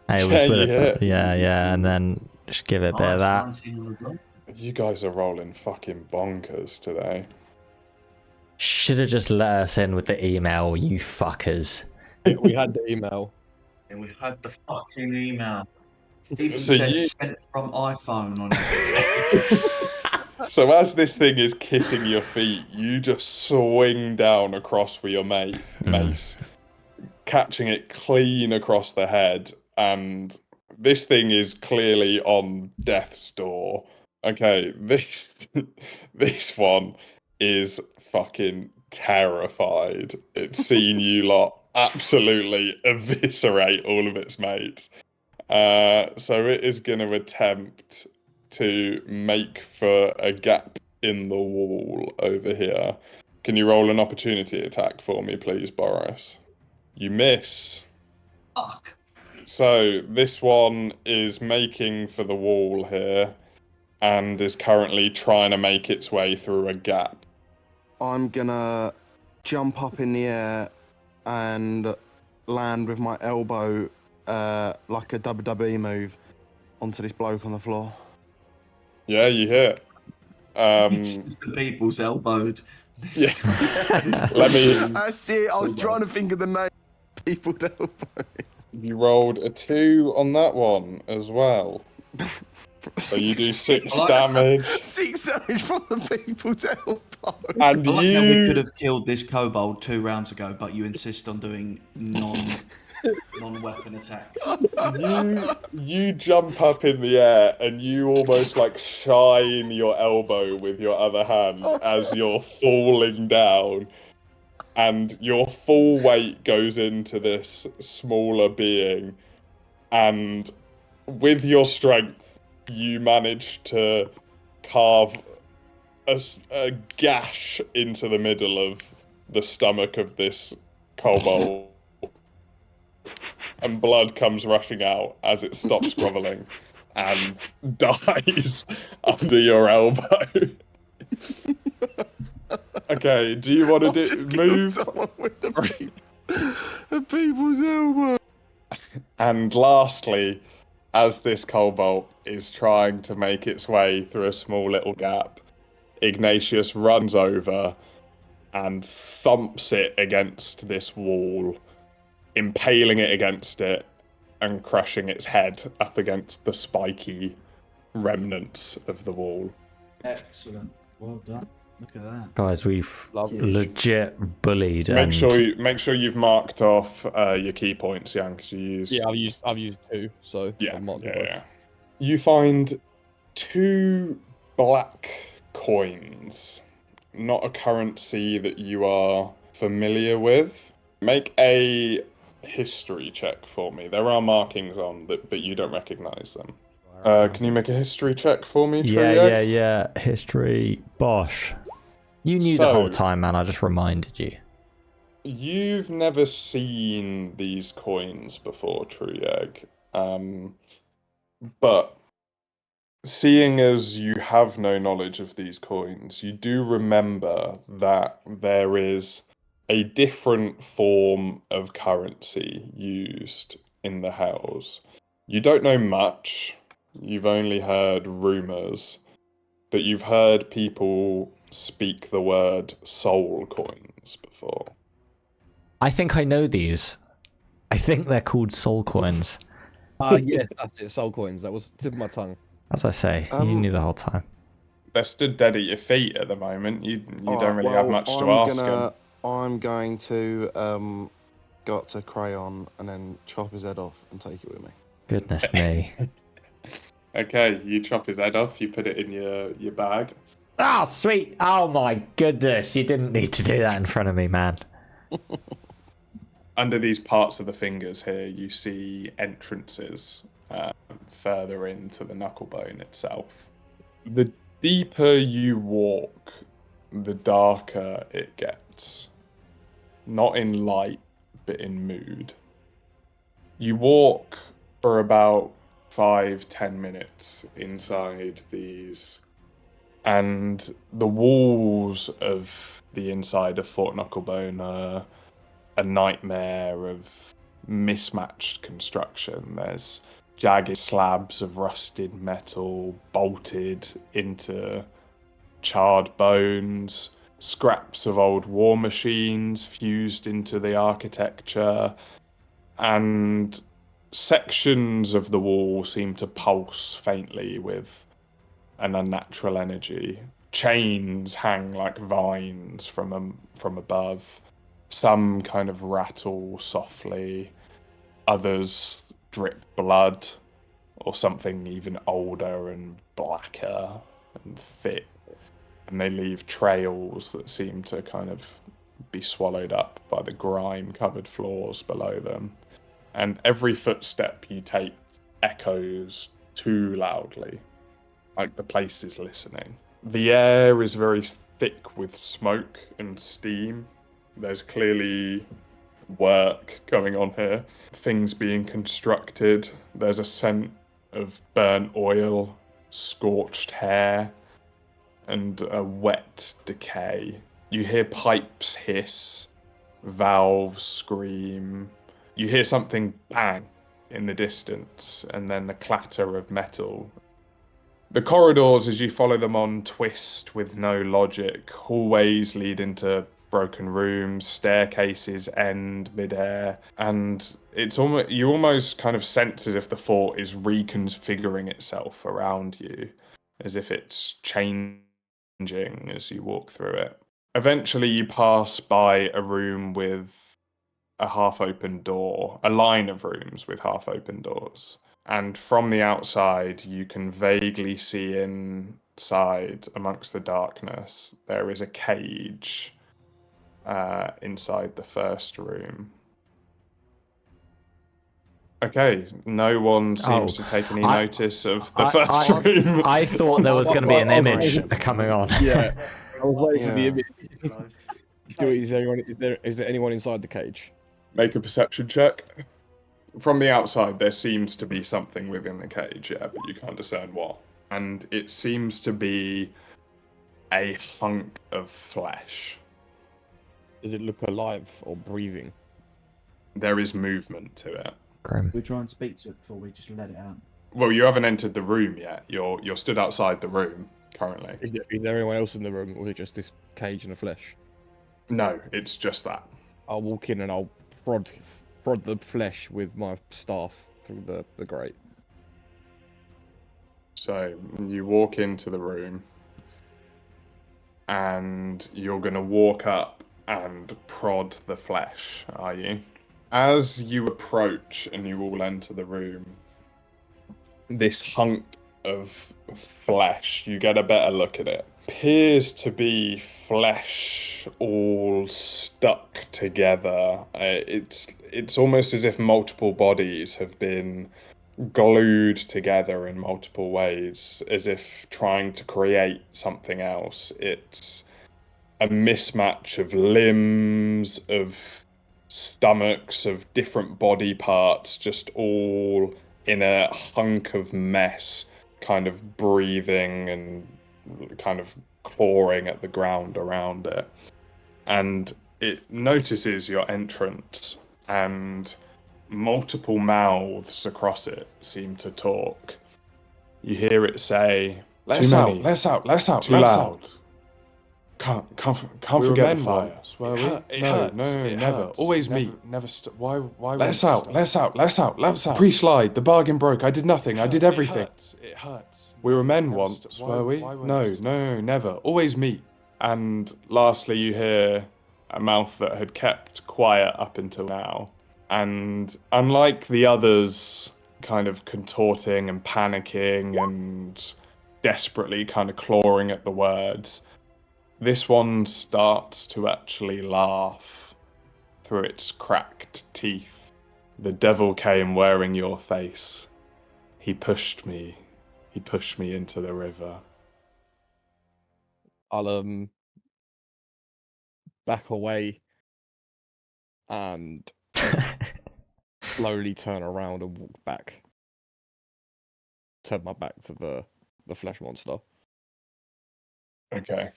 [SPEAKER 4] It was
[SPEAKER 1] Yeah,
[SPEAKER 4] with
[SPEAKER 1] you
[SPEAKER 4] it.
[SPEAKER 1] hit.
[SPEAKER 4] Yeah, and then just give it a bit of that.
[SPEAKER 3] 19 on the block.
[SPEAKER 1] You guys are rolling fucking bonkers today.
[SPEAKER 4] Should have just let us in with the email, you fuckers.
[SPEAKER 2] We had the email.
[SPEAKER 3] And we had the fucking email. Even
[SPEAKER 1] So
[SPEAKER 3] said
[SPEAKER 1] you-
[SPEAKER 3] sent from iPhone on it.
[SPEAKER 1] So as this thing is kissing your feet, you just swing down across with your mace, catching it clean across the head, and this thing is clearly on death's door. Okay, this one is fucking terrified. It's seen you lot absolutely eviscerate all of its mates. So it is going to attempt to make for a gap in the wall over here. Can you roll an opportunity attack for me, please, Boris? You miss.
[SPEAKER 3] Fuck.
[SPEAKER 1] So this one is making for the wall here and is currently trying to make its way through a gap.
[SPEAKER 5] I'm gonna jump up in the air and land with my elbow like a WWE move onto this bloke on the floor.
[SPEAKER 1] Yeah, you hit.
[SPEAKER 3] It's the people's elbowed.
[SPEAKER 1] Yeah. Let me.
[SPEAKER 5] I see. I was trying to think of the name. People elbow.
[SPEAKER 1] You rolled a 2 on that one as well. So you do 6 damage.
[SPEAKER 5] 6 damage from the people's elbow.
[SPEAKER 1] And
[SPEAKER 3] I like how we could
[SPEAKER 1] you.
[SPEAKER 3] have killed this kobold 2 rounds ago, but you insist on doing non-weapon attacks.
[SPEAKER 1] You jump up in the air and you almost like shine your elbow with your other hand as you're falling down, and your full weight goes into this smaller being, and with your strength you manage to carve a gash into the middle of the stomach of this kobold. And blood comes rushing out as it stops groveling and dies under your elbow. Okay, do you want to move?
[SPEAKER 5] The people's elbow.
[SPEAKER 1] And lastly, as this kobold is trying to make its way through a small little gap, Ignatius runs over and thumps it against this wall, impaling it against it and crushing its head up against the spiky remnants of the wall.
[SPEAKER 3] Excellent. Well done. Look at that.
[SPEAKER 4] Guys, we've
[SPEAKER 2] Lovely.
[SPEAKER 4] legit bullied.
[SPEAKER 1] Make
[SPEAKER 4] and
[SPEAKER 1] sure you've marked off your key points, Yian, because you used.
[SPEAKER 2] Yeah, I've used 2, so I've marked them both.
[SPEAKER 1] Yeah. You find 2 black coins, not a currency that you are familiar with. Make a history check for me. There are markings on that, but you don't recognize them. Can you make a history check for me, Truyeg?
[SPEAKER 4] Yeah. History. Bosh. You knew the whole time, man. I just reminded you.
[SPEAKER 1] You've never seen these coins before, Truyeg. But seeing as you have no knowledge of these coins, you do remember that there is a different form of currency used in the Hells. You don't know much. You've only heard rumors, but you've heard people speak the word soul coins before.
[SPEAKER 4] I think I know these. I think they're called soul coins.
[SPEAKER 2] Yeah, that's it. Soul coins. That was tip of my tongue.
[SPEAKER 4] As I say, you knew the whole time.
[SPEAKER 1] They're stood dead at your feet at the moment. You
[SPEAKER 5] All
[SPEAKER 1] don't
[SPEAKER 5] right,
[SPEAKER 1] really have much to ask them.
[SPEAKER 5] I'm going to go up to Crayon and then chop his head off and take it with me.
[SPEAKER 4] Goodness me.
[SPEAKER 1] Okay, you chop his head off, you put it in your bag.
[SPEAKER 4] Oh, sweet. Oh, my goodness. You didn't need to do that in front of me, man.
[SPEAKER 1] Under these parts of the fingers here, you see entrances further into the Knucklebone itself. The deeper you walk, the darker it gets. Not in light, but in mood. You walk for about 5-10 minutes inside these, and the walls of the inside of Fort Knucklebone are a nightmare of mismatched construction. There's jagged slabs of rusted metal bolted into charred bones, scraps of old war machines fused into the architecture, and sections of the wall seem to pulse faintly with an unnatural energy. Chains hang like vines from above. Some kind of rattle softly. Others drip blood, or something even older and blacker and thick. And they leave trails that seem to kind of be swallowed up by the grime-covered floors below them. And every footstep you take echoes too loudly, like the place is listening. The air is very thick with smoke and steam. There's clearly work going on here, things being constructed. There's a scent of burnt oil, scorched hair, and a wet decay You hear pipes hiss, valves scream. You hear something bang in the distance, and then the clatter of metal. The corridors, as you follow them on, twist with no logic. Hallways lead into broken rooms, staircases end midair, and it's almost you almost kind of sense as if the fort is reconfiguring itself around you, as if it's changing as you walk through it. Eventually, you pass by a room with a half-open door, a line of rooms with half-open doors. And from the outside, you can vaguely see inside, amongst the darkness, there is a cage inside the first room. Okay, no one seems to take any notice of the first room.
[SPEAKER 4] I thought there was going to be an image coming on.
[SPEAKER 2] Yeah, I was waiting for the
[SPEAKER 5] Yeah.
[SPEAKER 2] image. Is there anyone inside the cage?
[SPEAKER 1] Make a perception check. From the outside, there seems to be something within the cage, yeah, but you can't discern what. And it seems to be a hunk of flesh.
[SPEAKER 2] Does it look alive or breathing?
[SPEAKER 1] There is movement to it.
[SPEAKER 4] Grim.
[SPEAKER 6] We try and speak to it before we just let it out.
[SPEAKER 1] Well, you haven't entered the room yet. You're stood outside the room currently.
[SPEAKER 2] Is there anyone else in the room, or is it just this cage and the flesh?
[SPEAKER 1] No, it's just that.
[SPEAKER 2] I'll walk in and I'll prod the flesh with my staff through the grate.
[SPEAKER 1] So you walk into the room, and you're going to walk up and prod the flesh, are you? As you approach and you all enter the room, this hunk of flesh, you get a better look at it, appears to be flesh all stuck together. It's almost as if multiple bodies have been glued together in multiple ways, as if trying to create something else. It's a mismatch of limbs, of stomachs, of different body parts, just all in a hunk of mess, kind of breathing and kind of clawing at the ground around it. And it notices your entrance, and multiple mouths across it seem to talk. You hear it say,
[SPEAKER 7] Let's
[SPEAKER 1] "Too
[SPEAKER 7] out,
[SPEAKER 1] many,
[SPEAKER 7] let's out, let's out,
[SPEAKER 1] too
[SPEAKER 7] let's
[SPEAKER 1] loud.
[SPEAKER 7] out.
[SPEAKER 1] Can't
[SPEAKER 7] We were
[SPEAKER 1] forget
[SPEAKER 7] men
[SPEAKER 1] the fire."
[SPEAKER 7] once, were we? It No, hurts,
[SPEAKER 1] no,
[SPEAKER 7] it
[SPEAKER 1] never.
[SPEAKER 7] hurts.
[SPEAKER 1] Always
[SPEAKER 7] never,
[SPEAKER 1] me.
[SPEAKER 7] Never why
[SPEAKER 1] Let's
[SPEAKER 7] won't you
[SPEAKER 1] out,
[SPEAKER 7] stop?
[SPEAKER 1] let's out, let's out, let's out.
[SPEAKER 7] Pre-slide,
[SPEAKER 1] The bargain broke. I did nothing. I did everything.
[SPEAKER 7] It hurts.
[SPEAKER 1] We were men
[SPEAKER 7] Never
[SPEAKER 1] once,
[SPEAKER 7] stop.
[SPEAKER 1] were we?
[SPEAKER 7] Why won't
[SPEAKER 1] No,
[SPEAKER 7] you stop?
[SPEAKER 1] no, never. Always me. And lastly, you hear a mouth that had kept quiet up until now. And unlike the others, kind of contorting and panicking and desperately kind of clawing at the words, this one starts to actually laugh through its cracked teeth. "The devil came wearing your face. He pushed me into the river."
[SPEAKER 2] I'll back away and slowly turn around and walk back. Turn my back to the flesh monster.
[SPEAKER 1] Okay.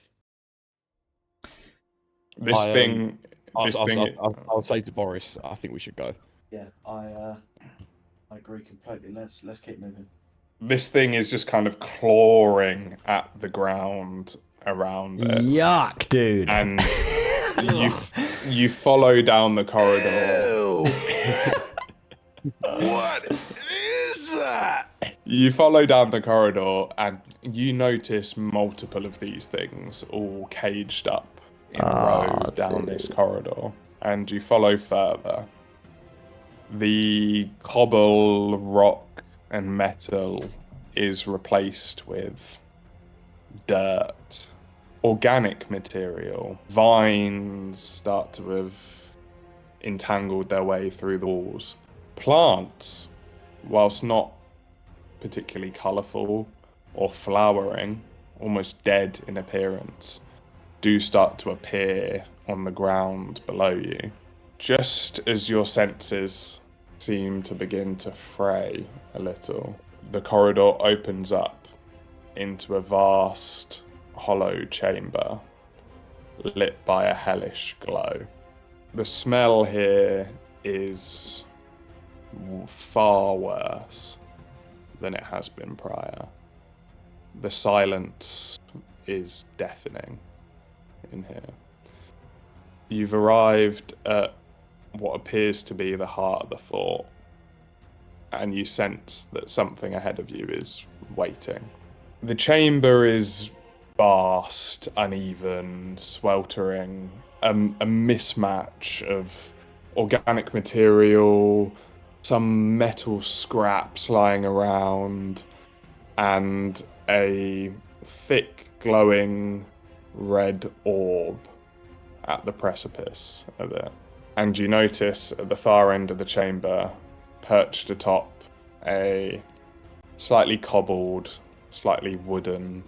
[SPEAKER 1] This thing.
[SPEAKER 2] I'll say to Boris, I think we should go.
[SPEAKER 6] Yeah, I agree completely. Let's keep moving.
[SPEAKER 1] This thing is just kind of clawing at the ground around it.
[SPEAKER 4] Yuck, dude.
[SPEAKER 1] And you follow down the corridor.
[SPEAKER 7] What is that?
[SPEAKER 1] You follow down the corridor and you notice multiple of these things all caged up in a row down this corridor. And you follow further. The cobble, rock, and metal is replaced with dirt, organic material. Vines start to have entangled their way through the walls. Plants, whilst not particularly colourful or flowering, almost dead in appearance, do start to appear on the ground below you. Just as your senses seem to begin to fray a little, the corridor opens up into a vast, hollow chamber. lit by a hellish glow. The smell here is far worse than it has been prior. The silence is deafening in here. You've arrived at what appears to be the heart of the fort, and you sense that something ahead of you is waiting. The chamber is vast, uneven, sweltering, a mismatch of organic material, some metal scraps lying around, and a thick, glowing red orb at the precipice of it. And you notice at the far end of the chamber, perched atop a slightly cobbled, slightly wooden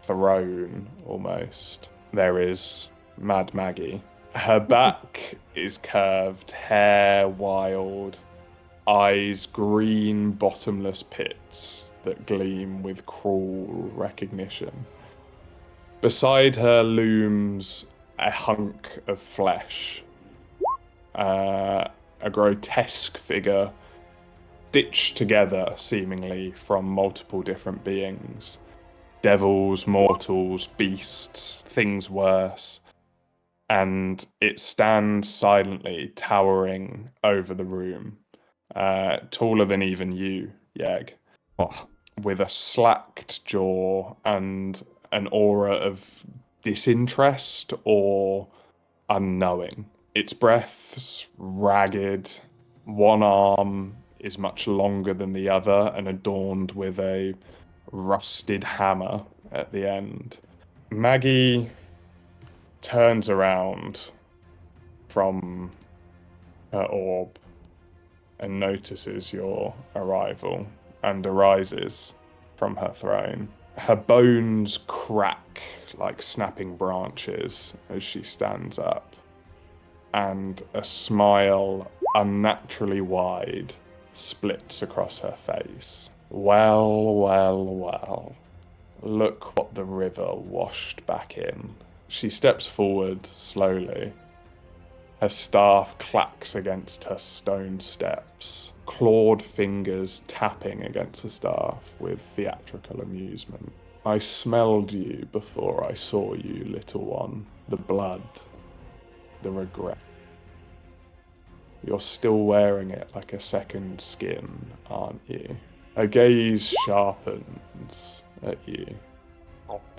[SPEAKER 1] throne almost, there is Mad Maggie. Her back is curved, hair wild, eyes green, bottomless pits that gleam with cruel recognition. Beside her looms a hunk of flesh, a grotesque figure stitched together seemingly from multiple different beings. Devils, mortals, beasts, things worse. And it stands silently, towering over the room, taller than even you, Yeg, with a slacked jaw and an aura of disinterest or unknowing. Its breath's ragged, one arm is much longer than the other and adorned with a rusted hammer at the end. Maggie turns around from her orb and notices your arrival and arises from her throne. Her bones crack like snapping branches as she stands up, and a smile unnaturally wide splits across her face. Well, well, well. Look what the river washed back in. She steps forward slowly. Her staff clacks against her stone steps, clawed fingers tapping against the staff with theatrical amusement. I smelled you before I saw you, little one. The blood, the regret. You're still wearing it like a second skin, aren't you? Her gaze sharpens at you,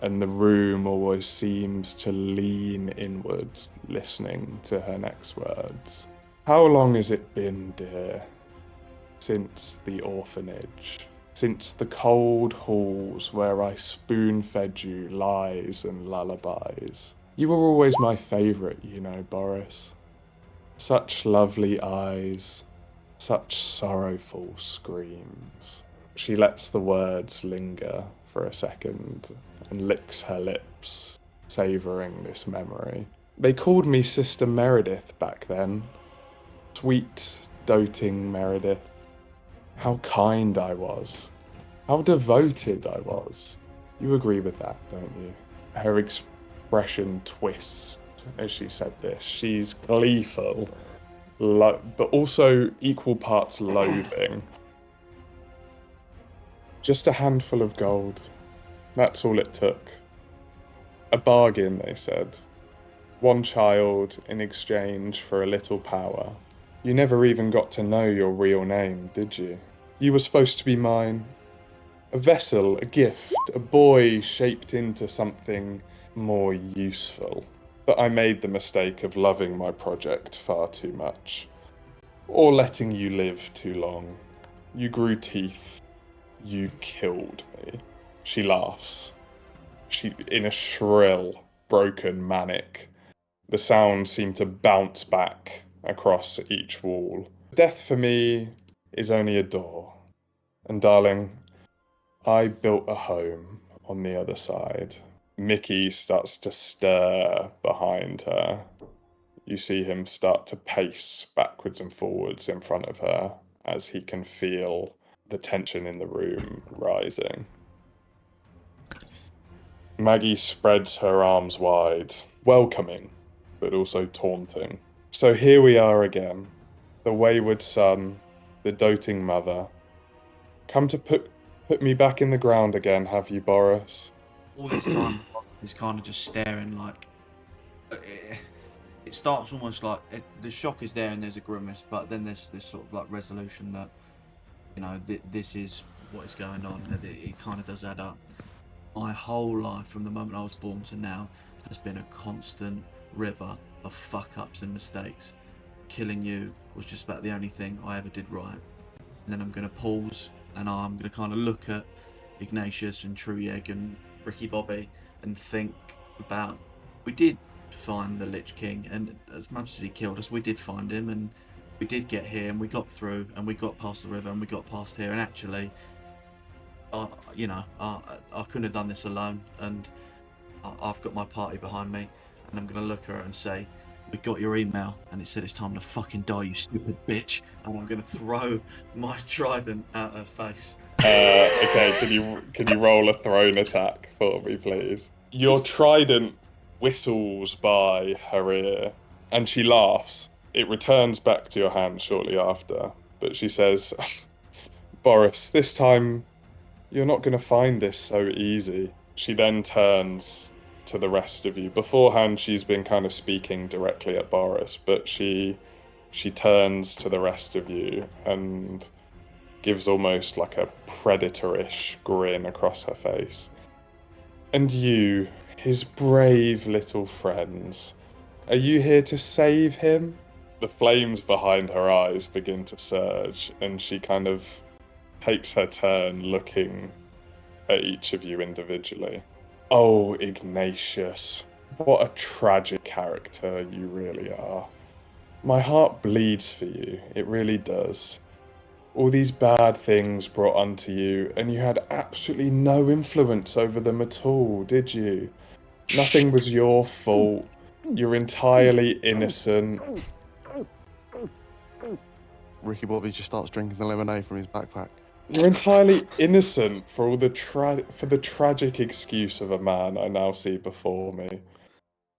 [SPEAKER 1] and the room always seems to lean inward, listening to her next words. How long has it been, dear, since the orphanage? Since the cold halls where I spoon-fed you lies and lullabies? You were always my favourite, you know, Boris. Such lovely eyes, such sorrowful screams. She lets the words linger for a second and licks her lips, savouring this memory. They called me Sister Meredith back then. Sweet, doting Meredith. How kind I was. How devoted I was. You agree with that, don't you? Her expression twists as she said this. She's gleeful, but also equal parts loathing. Just a handful of gold. That's all it took. A bargain, they said. One child in exchange for a little power. You never even got to know your real name, did you? You were supposed to be mine. A vessel, a gift, a boy shaped into something more useful. But I made the mistake of loving my project far too much. Or letting you live too long. You grew teeth. You killed me. She laughs. In a shrill, broken manic. The sounds seem to bounce back across each wall. Death for me is only a door. And darling, I built a home on the other side. Mickey starts to stir behind her. You see him start to pace backwards and forwards in front of her as he can feel the tension in the room rising. Maggie spreads her arms wide, welcoming, but also taunting. So here we are again, the wayward son, the doting mother. Come to put me back in the ground again, have you, Boris?
[SPEAKER 3] All this time, he's kind of just staring like. It starts almost like the shock is there and there's a grimace, but then there's this sort of like resolution that, you know, this is what is going on. It kind of does add up. My whole life, from the moment I was born to now, has been a constant river of fuck-ups and mistakes. Killing you was just about the only thing I ever did right. And then I'm going to pause and I'm going to kind of look at Ignatius and Truyeg and Ricky Bobby and think about, we did find the Lich King, and as much as he killed us, we did find him, and we did get here, and we got through, and we got past the river, and we got past here, and actually, I couldn't have done this alone, and I've got my party behind me, and I'm going to look at her and say, we got your email, and it said it's time to fucking die, you stupid bitch, and I'm going to throw my trident at her face.
[SPEAKER 1] Okay, can you roll a thrown attack for me, please? Your trident whistles by her ear, and she laughs. It returns back to your hand shortly after, but she says, Boris, this time you're not going to find this so easy. She then turns to the rest of you. Beforehand, she's been kind of speaking directly at Boris, but she turns to the rest of you and gives almost like a predatorish grin across her face. And you, his brave little friends, are you here to save him? The flames behind her eyes begin to surge, and she kind of takes her turn looking at each of you individually. Oh, Ignatius, what a tragic character you really are. My heart bleeds for you, it really does. All these bad things brought unto you, and you had absolutely no influence over them at all, did you? Nothing was your fault. You're entirely innocent.
[SPEAKER 5] Ricky Bobby just starts drinking the lemonade from his backpack.
[SPEAKER 1] You're entirely innocent for all the tragic excuse of a man I now see before me.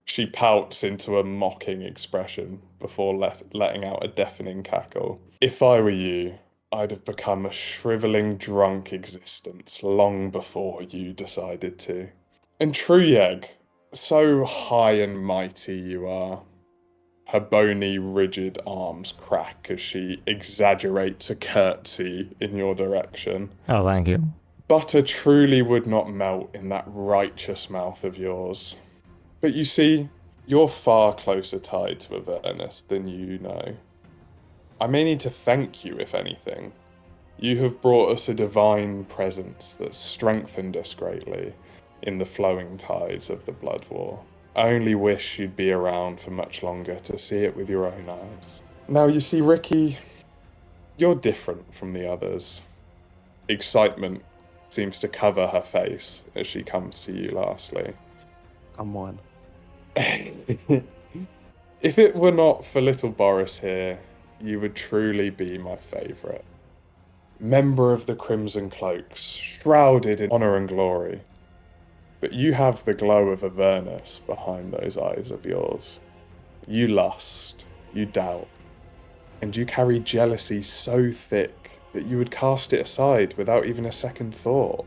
[SPEAKER 1] She pouts into a mocking expression before letting out a deafening cackle. If I were you, I'd have become a shriveling drunk existence long before you decided to. And Truyeg, so high and mighty you are. Her bony, rigid arms crack as she exaggerates a curtsy in your direction.
[SPEAKER 4] Oh, thank you.
[SPEAKER 1] Butter truly would not melt in that righteous mouth of yours. But you see, you're far closer tied to Avernus than you know. I may need to thank you, if anything. You have brought us a divine presence that's strengthened us greatly in the flowing tides of the Blood War. I only wish you'd be around for much longer to see it with your own eyes. Now, you see, Ricky, you're different from the others. Excitement seems to cover her face as she comes to you lastly.
[SPEAKER 5] I'm mine.
[SPEAKER 1] If it were not for little Boris here, you would truly be my favourite. Member of the Crimson Cloaks, shrouded in honour and glory. But you have the glow of Avernus behind those eyes of yours. You lust, you doubt, and you carry jealousy so thick that you would cast it aside without even a second thought.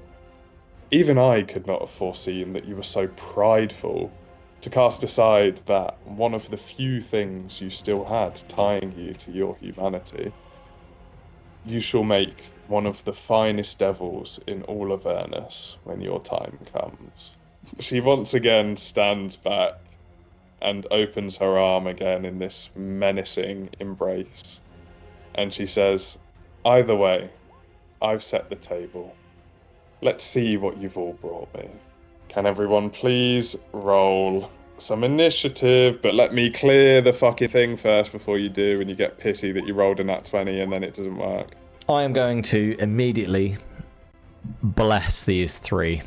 [SPEAKER 1] Even I could not have foreseen that you were so prideful to cast aside that one of the few things you still had tying you to your humanity. You shall make one of the finest devils in all Avernus when your time comes. She once again stands back and opens her arm again in this menacing embrace. And she says, either way, I've set the table. Let's see what you've all brought me. Can everyone please roll some initiative, but let me clear the fucking thing first before you do, and you get pissy that you rolled a nat 20 and then it doesn't work.
[SPEAKER 4] I am going to immediately bless these three.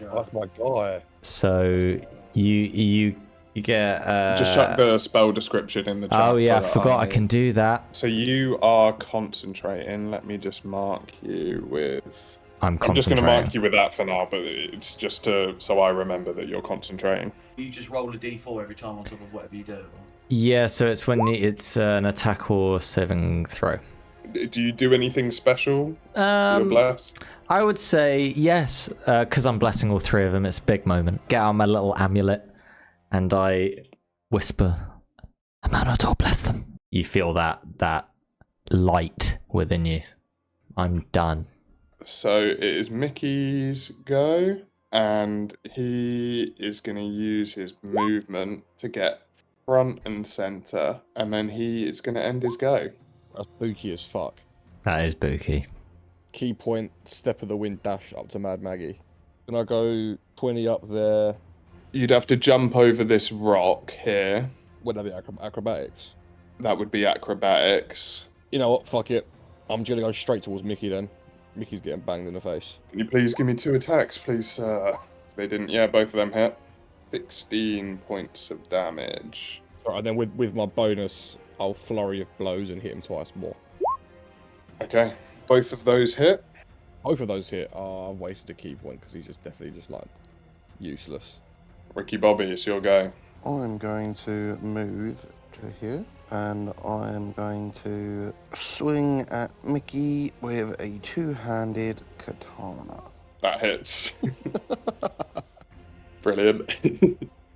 [SPEAKER 2] That's my guy.
[SPEAKER 4] So you get.
[SPEAKER 1] Just chuck the spell description in the chat.
[SPEAKER 4] Oh yeah, I
[SPEAKER 1] so that
[SPEAKER 4] forgot I can do that.
[SPEAKER 1] So you are concentrating. Let me just mark you with I'm just going to
[SPEAKER 4] concentrating.
[SPEAKER 1] mark you with that for now, but it's just so I remember that you're concentrating.
[SPEAKER 3] You just roll a d4 every time on top of whatever you do. Or...
[SPEAKER 4] Yeah, so it's when it's an attack or saving throw.
[SPEAKER 1] Do you do anything special? You're blessed?
[SPEAKER 4] I would say yes, because I'm blessing all three of them. It's a big moment. Get out my little amulet, and I whisper, "Amanator, bless them." You feel that light within you. I'm done.
[SPEAKER 1] So it is Mickey's go, and he is going to use his movement to get front and center, and then he is going to end his go.
[SPEAKER 2] That's spooky as fuck.
[SPEAKER 4] That is spooky.
[SPEAKER 2] Key point, step of the wind dash up to Mad Maggie. Can I go 20 up there?
[SPEAKER 1] You'd have to jump over this rock here.
[SPEAKER 2] Would that be acrobatics?
[SPEAKER 1] That would be acrobatics.
[SPEAKER 2] You know what? Fuck it. I'm just gonna go straight towards Mickey then. Mickey's getting banged in the face.
[SPEAKER 1] Can you please give me 2 attacks, please, sir? They didn't. Yeah, both of them hit. 16 points of damage.
[SPEAKER 2] Alright, then with my bonus, I'll flurry of blows and hit him twice more.
[SPEAKER 1] Okay, both of those hit.
[SPEAKER 2] Both of those hit. I've wasted a key point because he's just definitely just like useless.
[SPEAKER 1] Ricky Bobby, it's your go.
[SPEAKER 5] I'm going to move to here, and I'm going to swing at Mickey with a two-handed katana.
[SPEAKER 1] That hits. Brilliant.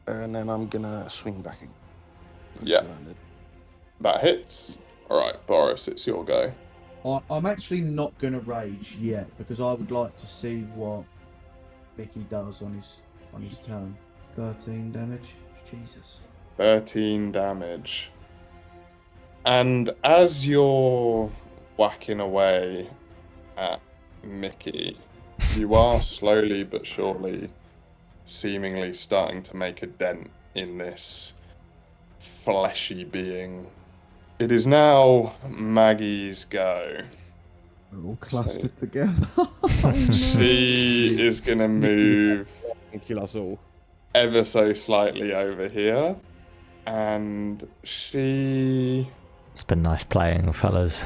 [SPEAKER 5] And then I'm gonna swing back again.
[SPEAKER 1] Yeah.
[SPEAKER 5] Two-handed.
[SPEAKER 1] That hits. Alright, Boris, it's your go.
[SPEAKER 6] I'm actually not going to rage yet because I would like to see what Mickey does on his turn. 13 damage. Jesus.
[SPEAKER 1] 13 damage. And as you're whacking away at Mickey, you are slowly but surely seemingly starting to make a dent in this fleshy being. It is now Maggie's go.
[SPEAKER 6] We're all clustered together.
[SPEAKER 1] She is going to move
[SPEAKER 2] And kill us all.
[SPEAKER 1] ever so slightly over here. And she
[SPEAKER 4] It's been nice playing, fellas.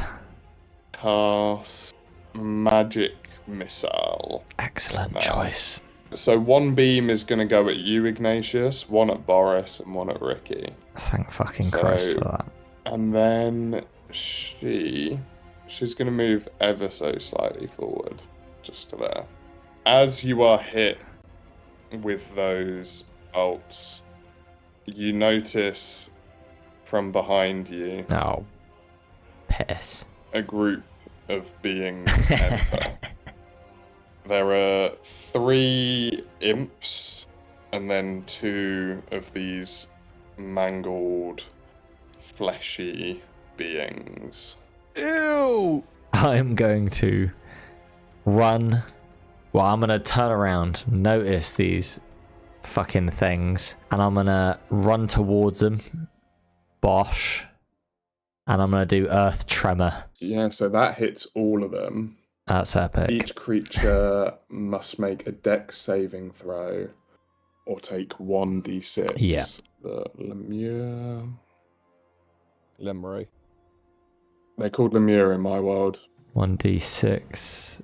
[SPEAKER 1] casts Magic Missile.
[SPEAKER 4] Excellent
[SPEAKER 1] Wow.
[SPEAKER 4] choice.
[SPEAKER 1] So one beam is going to go at you, Ignatius, one at Boris, and one at Ricky.
[SPEAKER 4] Thank fucking
[SPEAKER 1] So-
[SPEAKER 4] Christ for that.
[SPEAKER 1] And then she's going to move ever so slightly forward, just to there. As you are hit with those bolts, you notice from behind you
[SPEAKER 4] Oh, piss.
[SPEAKER 1] a group of beings enter. There are 3 imps and then 2 of these mangled, fleshy beings.
[SPEAKER 5] Ew!
[SPEAKER 4] I'm going to run. Well, I'm going to turn around, notice these fucking things, and I'm going to run towards them. Bosh. And I'm going to do Earth Tremor.
[SPEAKER 1] Yeah, so that hits all of them.
[SPEAKER 4] That's epic.
[SPEAKER 1] Each creature must make a dex saving throw or take 1d6.
[SPEAKER 4] Yeah.
[SPEAKER 1] The Lemure.
[SPEAKER 2] Lemuray.
[SPEAKER 1] They're called Lemure in my world.
[SPEAKER 4] 1d6.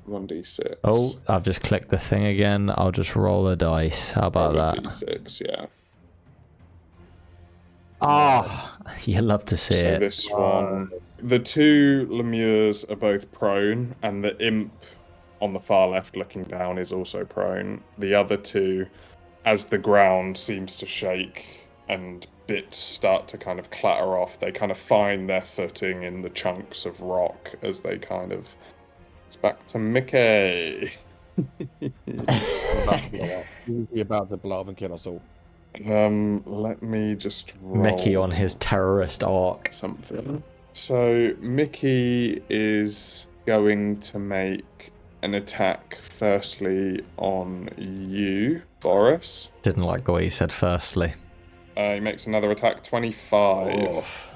[SPEAKER 1] 1d6.
[SPEAKER 4] Oh, I've just clicked the thing again. I'll just roll a dice. How about
[SPEAKER 1] Roll a
[SPEAKER 4] that?
[SPEAKER 1] d6, yeah.
[SPEAKER 4] Oh, you love to see
[SPEAKER 1] So
[SPEAKER 4] it.
[SPEAKER 1] this one, the 2 Lemures are both prone, and the imp on the far left looking down is also prone. The other 2, as the ground seems to shake and bits start to kind of clatter off, they kind of find their footing in the chunks of rock as they kind of... It's back to Mickey.
[SPEAKER 2] He's about to blow up and kill us all.
[SPEAKER 1] Let me just roll
[SPEAKER 4] Mickey on his terrorist arc.
[SPEAKER 1] something. So Mickey is going to make an attack firstly on you, Boris.
[SPEAKER 4] Didn't like the way he said firstly.
[SPEAKER 1] He makes another attack, 25,
[SPEAKER 4] Oof.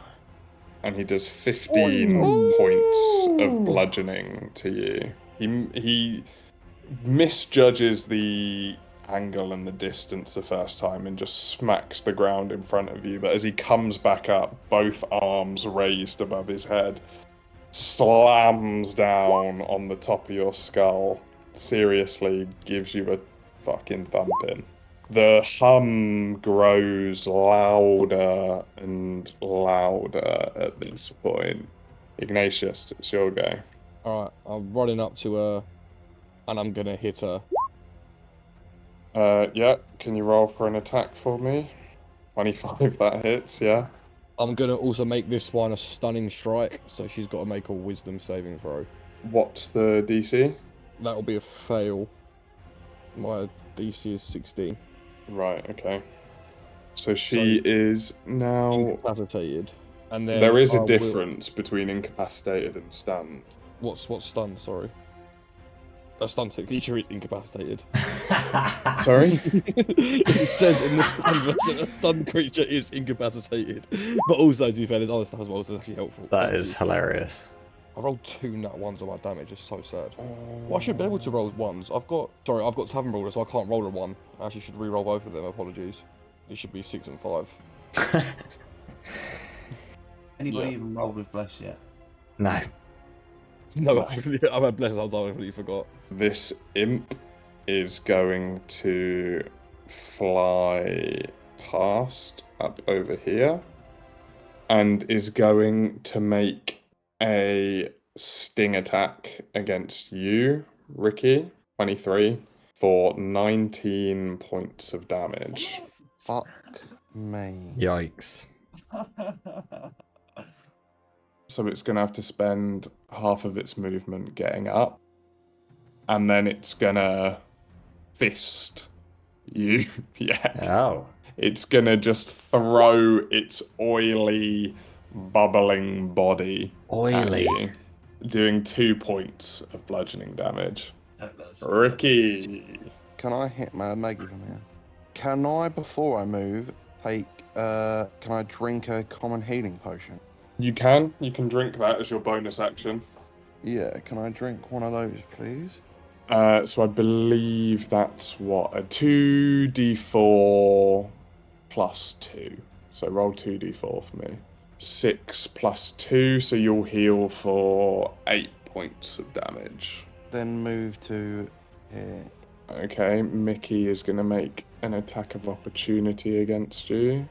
[SPEAKER 1] and he does 15 points of bludgeoning to you. He misjudges the angle and the distance the first time and just smacks the ground in front of you, but as he comes back up, both arms raised above his head, slams down on the top of your skull. Seriously, gives you a fucking thumping. The hum grows louder and louder at this point. Ignatius, it's your go.
[SPEAKER 2] Alright, I'm running up to her, and I'm gonna hit her.
[SPEAKER 1] Yeah, can you roll for an attack for me? 25, that hits, yeah.
[SPEAKER 2] I'm gonna also make this one a stunning strike, so she's got to make a wisdom saving throw.
[SPEAKER 1] What's the DC?
[SPEAKER 2] That'll be a fail. My DC is 16.
[SPEAKER 1] Right, okay. So she is now...
[SPEAKER 2] Incapacitated. And then
[SPEAKER 1] There is
[SPEAKER 2] I
[SPEAKER 1] a
[SPEAKER 2] will-
[SPEAKER 1] difference between incapacitated and stunned.
[SPEAKER 2] What's stunned? Sorry. A stunned creature is incapacitated.
[SPEAKER 1] Sorry?
[SPEAKER 2] It says in the stunned version, a stunned creature is incapacitated. But also, to be fair, there's other stuff as well, so it's actually helpful.
[SPEAKER 4] That is hilarious.
[SPEAKER 2] I rolled 2 nat 1s on my damage. It's so sad. Well, I should be able to roll 1s. I've got tavern roller, so I can't roll a 1. I actually should re-roll both of them. Apologies. It should be 6 and 5.
[SPEAKER 3] Anybody even rolled with bless yet?
[SPEAKER 4] No.
[SPEAKER 2] No, I've had blessed. I completely forgot.
[SPEAKER 1] This imp is going to fly past up over here and is going to make a sting attack against you, Ricky, 23, for 19 points of damage.
[SPEAKER 5] Fuck me.
[SPEAKER 4] Yikes.
[SPEAKER 1] So it's going to have to spend half of its movement getting up. And then it's going to fist you. Yeah.
[SPEAKER 4] Oh.
[SPEAKER 1] It's going to just throw its oily, bubbling body
[SPEAKER 4] Oily.
[SPEAKER 1] at you, doing 2 points of bludgeoning damage.
[SPEAKER 3] That's-
[SPEAKER 1] Ricky.
[SPEAKER 5] Can I hit Maggie from here? Can I, before I move, can I drink a common healing potion?
[SPEAKER 1] You can drink that as your bonus action.
[SPEAKER 5] Yeah, can I drink one of those, please?
[SPEAKER 1] So I believe that's what, a 2d4 plus 2. So roll 2d4 for me. 6 plus 2, so you'll heal for 8 points of damage.
[SPEAKER 5] Then move to here.
[SPEAKER 1] Okay, Mickey is going to make an attack of opportunity against you.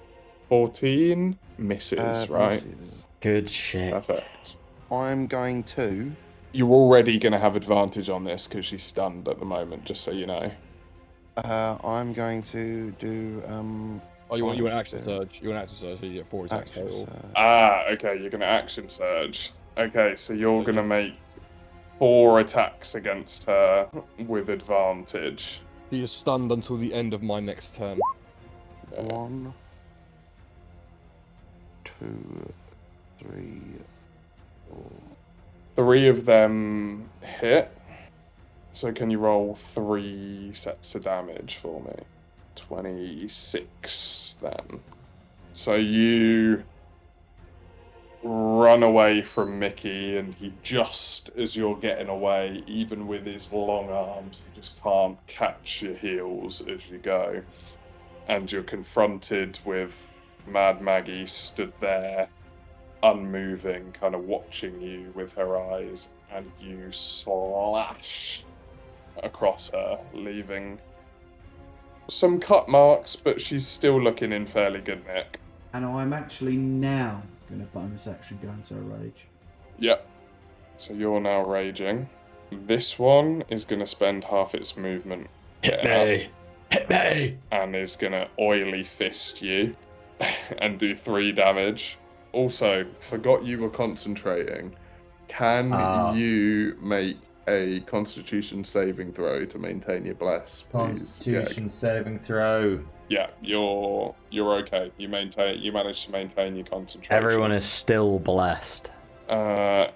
[SPEAKER 1] 14 misses, right?
[SPEAKER 5] Misses.
[SPEAKER 4] Good shit.
[SPEAKER 1] Perfect.
[SPEAKER 5] I'm going to.
[SPEAKER 1] You're already going to have advantage on this because she's stunned at the moment, just so you know.
[SPEAKER 5] I'm going to do.
[SPEAKER 2] Oh, you want an
[SPEAKER 5] Fire
[SPEAKER 2] action
[SPEAKER 5] Spirit.
[SPEAKER 2] surge? You want an action surge, so you get 4 attacks
[SPEAKER 5] Action
[SPEAKER 2] total.
[SPEAKER 5] surge.
[SPEAKER 1] Okay, you're going to action surge. Okay, so you're going to make 4 attacks against her with advantage.
[SPEAKER 2] He is stunned until the end of my next turn.
[SPEAKER 5] 1, 2, 3, 4.
[SPEAKER 1] 3 of them hit. So can you roll 3 sets of damage for me? 26 then. So you run away from Mickey, and he just as you're getting away, even with his long arms, he just can't catch your heels as you go. And you're confronted with Mad Maggie stood there, unmoving, kind of watching you with her eyes, and you slash across her, leaving some cut marks, but she's still looking in fairly good nick.
[SPEAKER 6] And I'm actually now going to bonus action go into a rage.
[SPEAKER 1] Yep. So you're now raging. This one is going to spend half its movement getting up,
[SPEAKER 4] Hit me!
[SPEAKER 1] and is going to oily fist you and do 3 damage. Also, forgot you were concentrating. Can you make a Constitution saving throw to maintain your bless, please?
[SPEAKER 4] Constitution saving throw.
[SPEAKER 1] Yeah, you're okay. You managed to maintain your concentration.
[SPEAKER 4] Everyone is still blessed.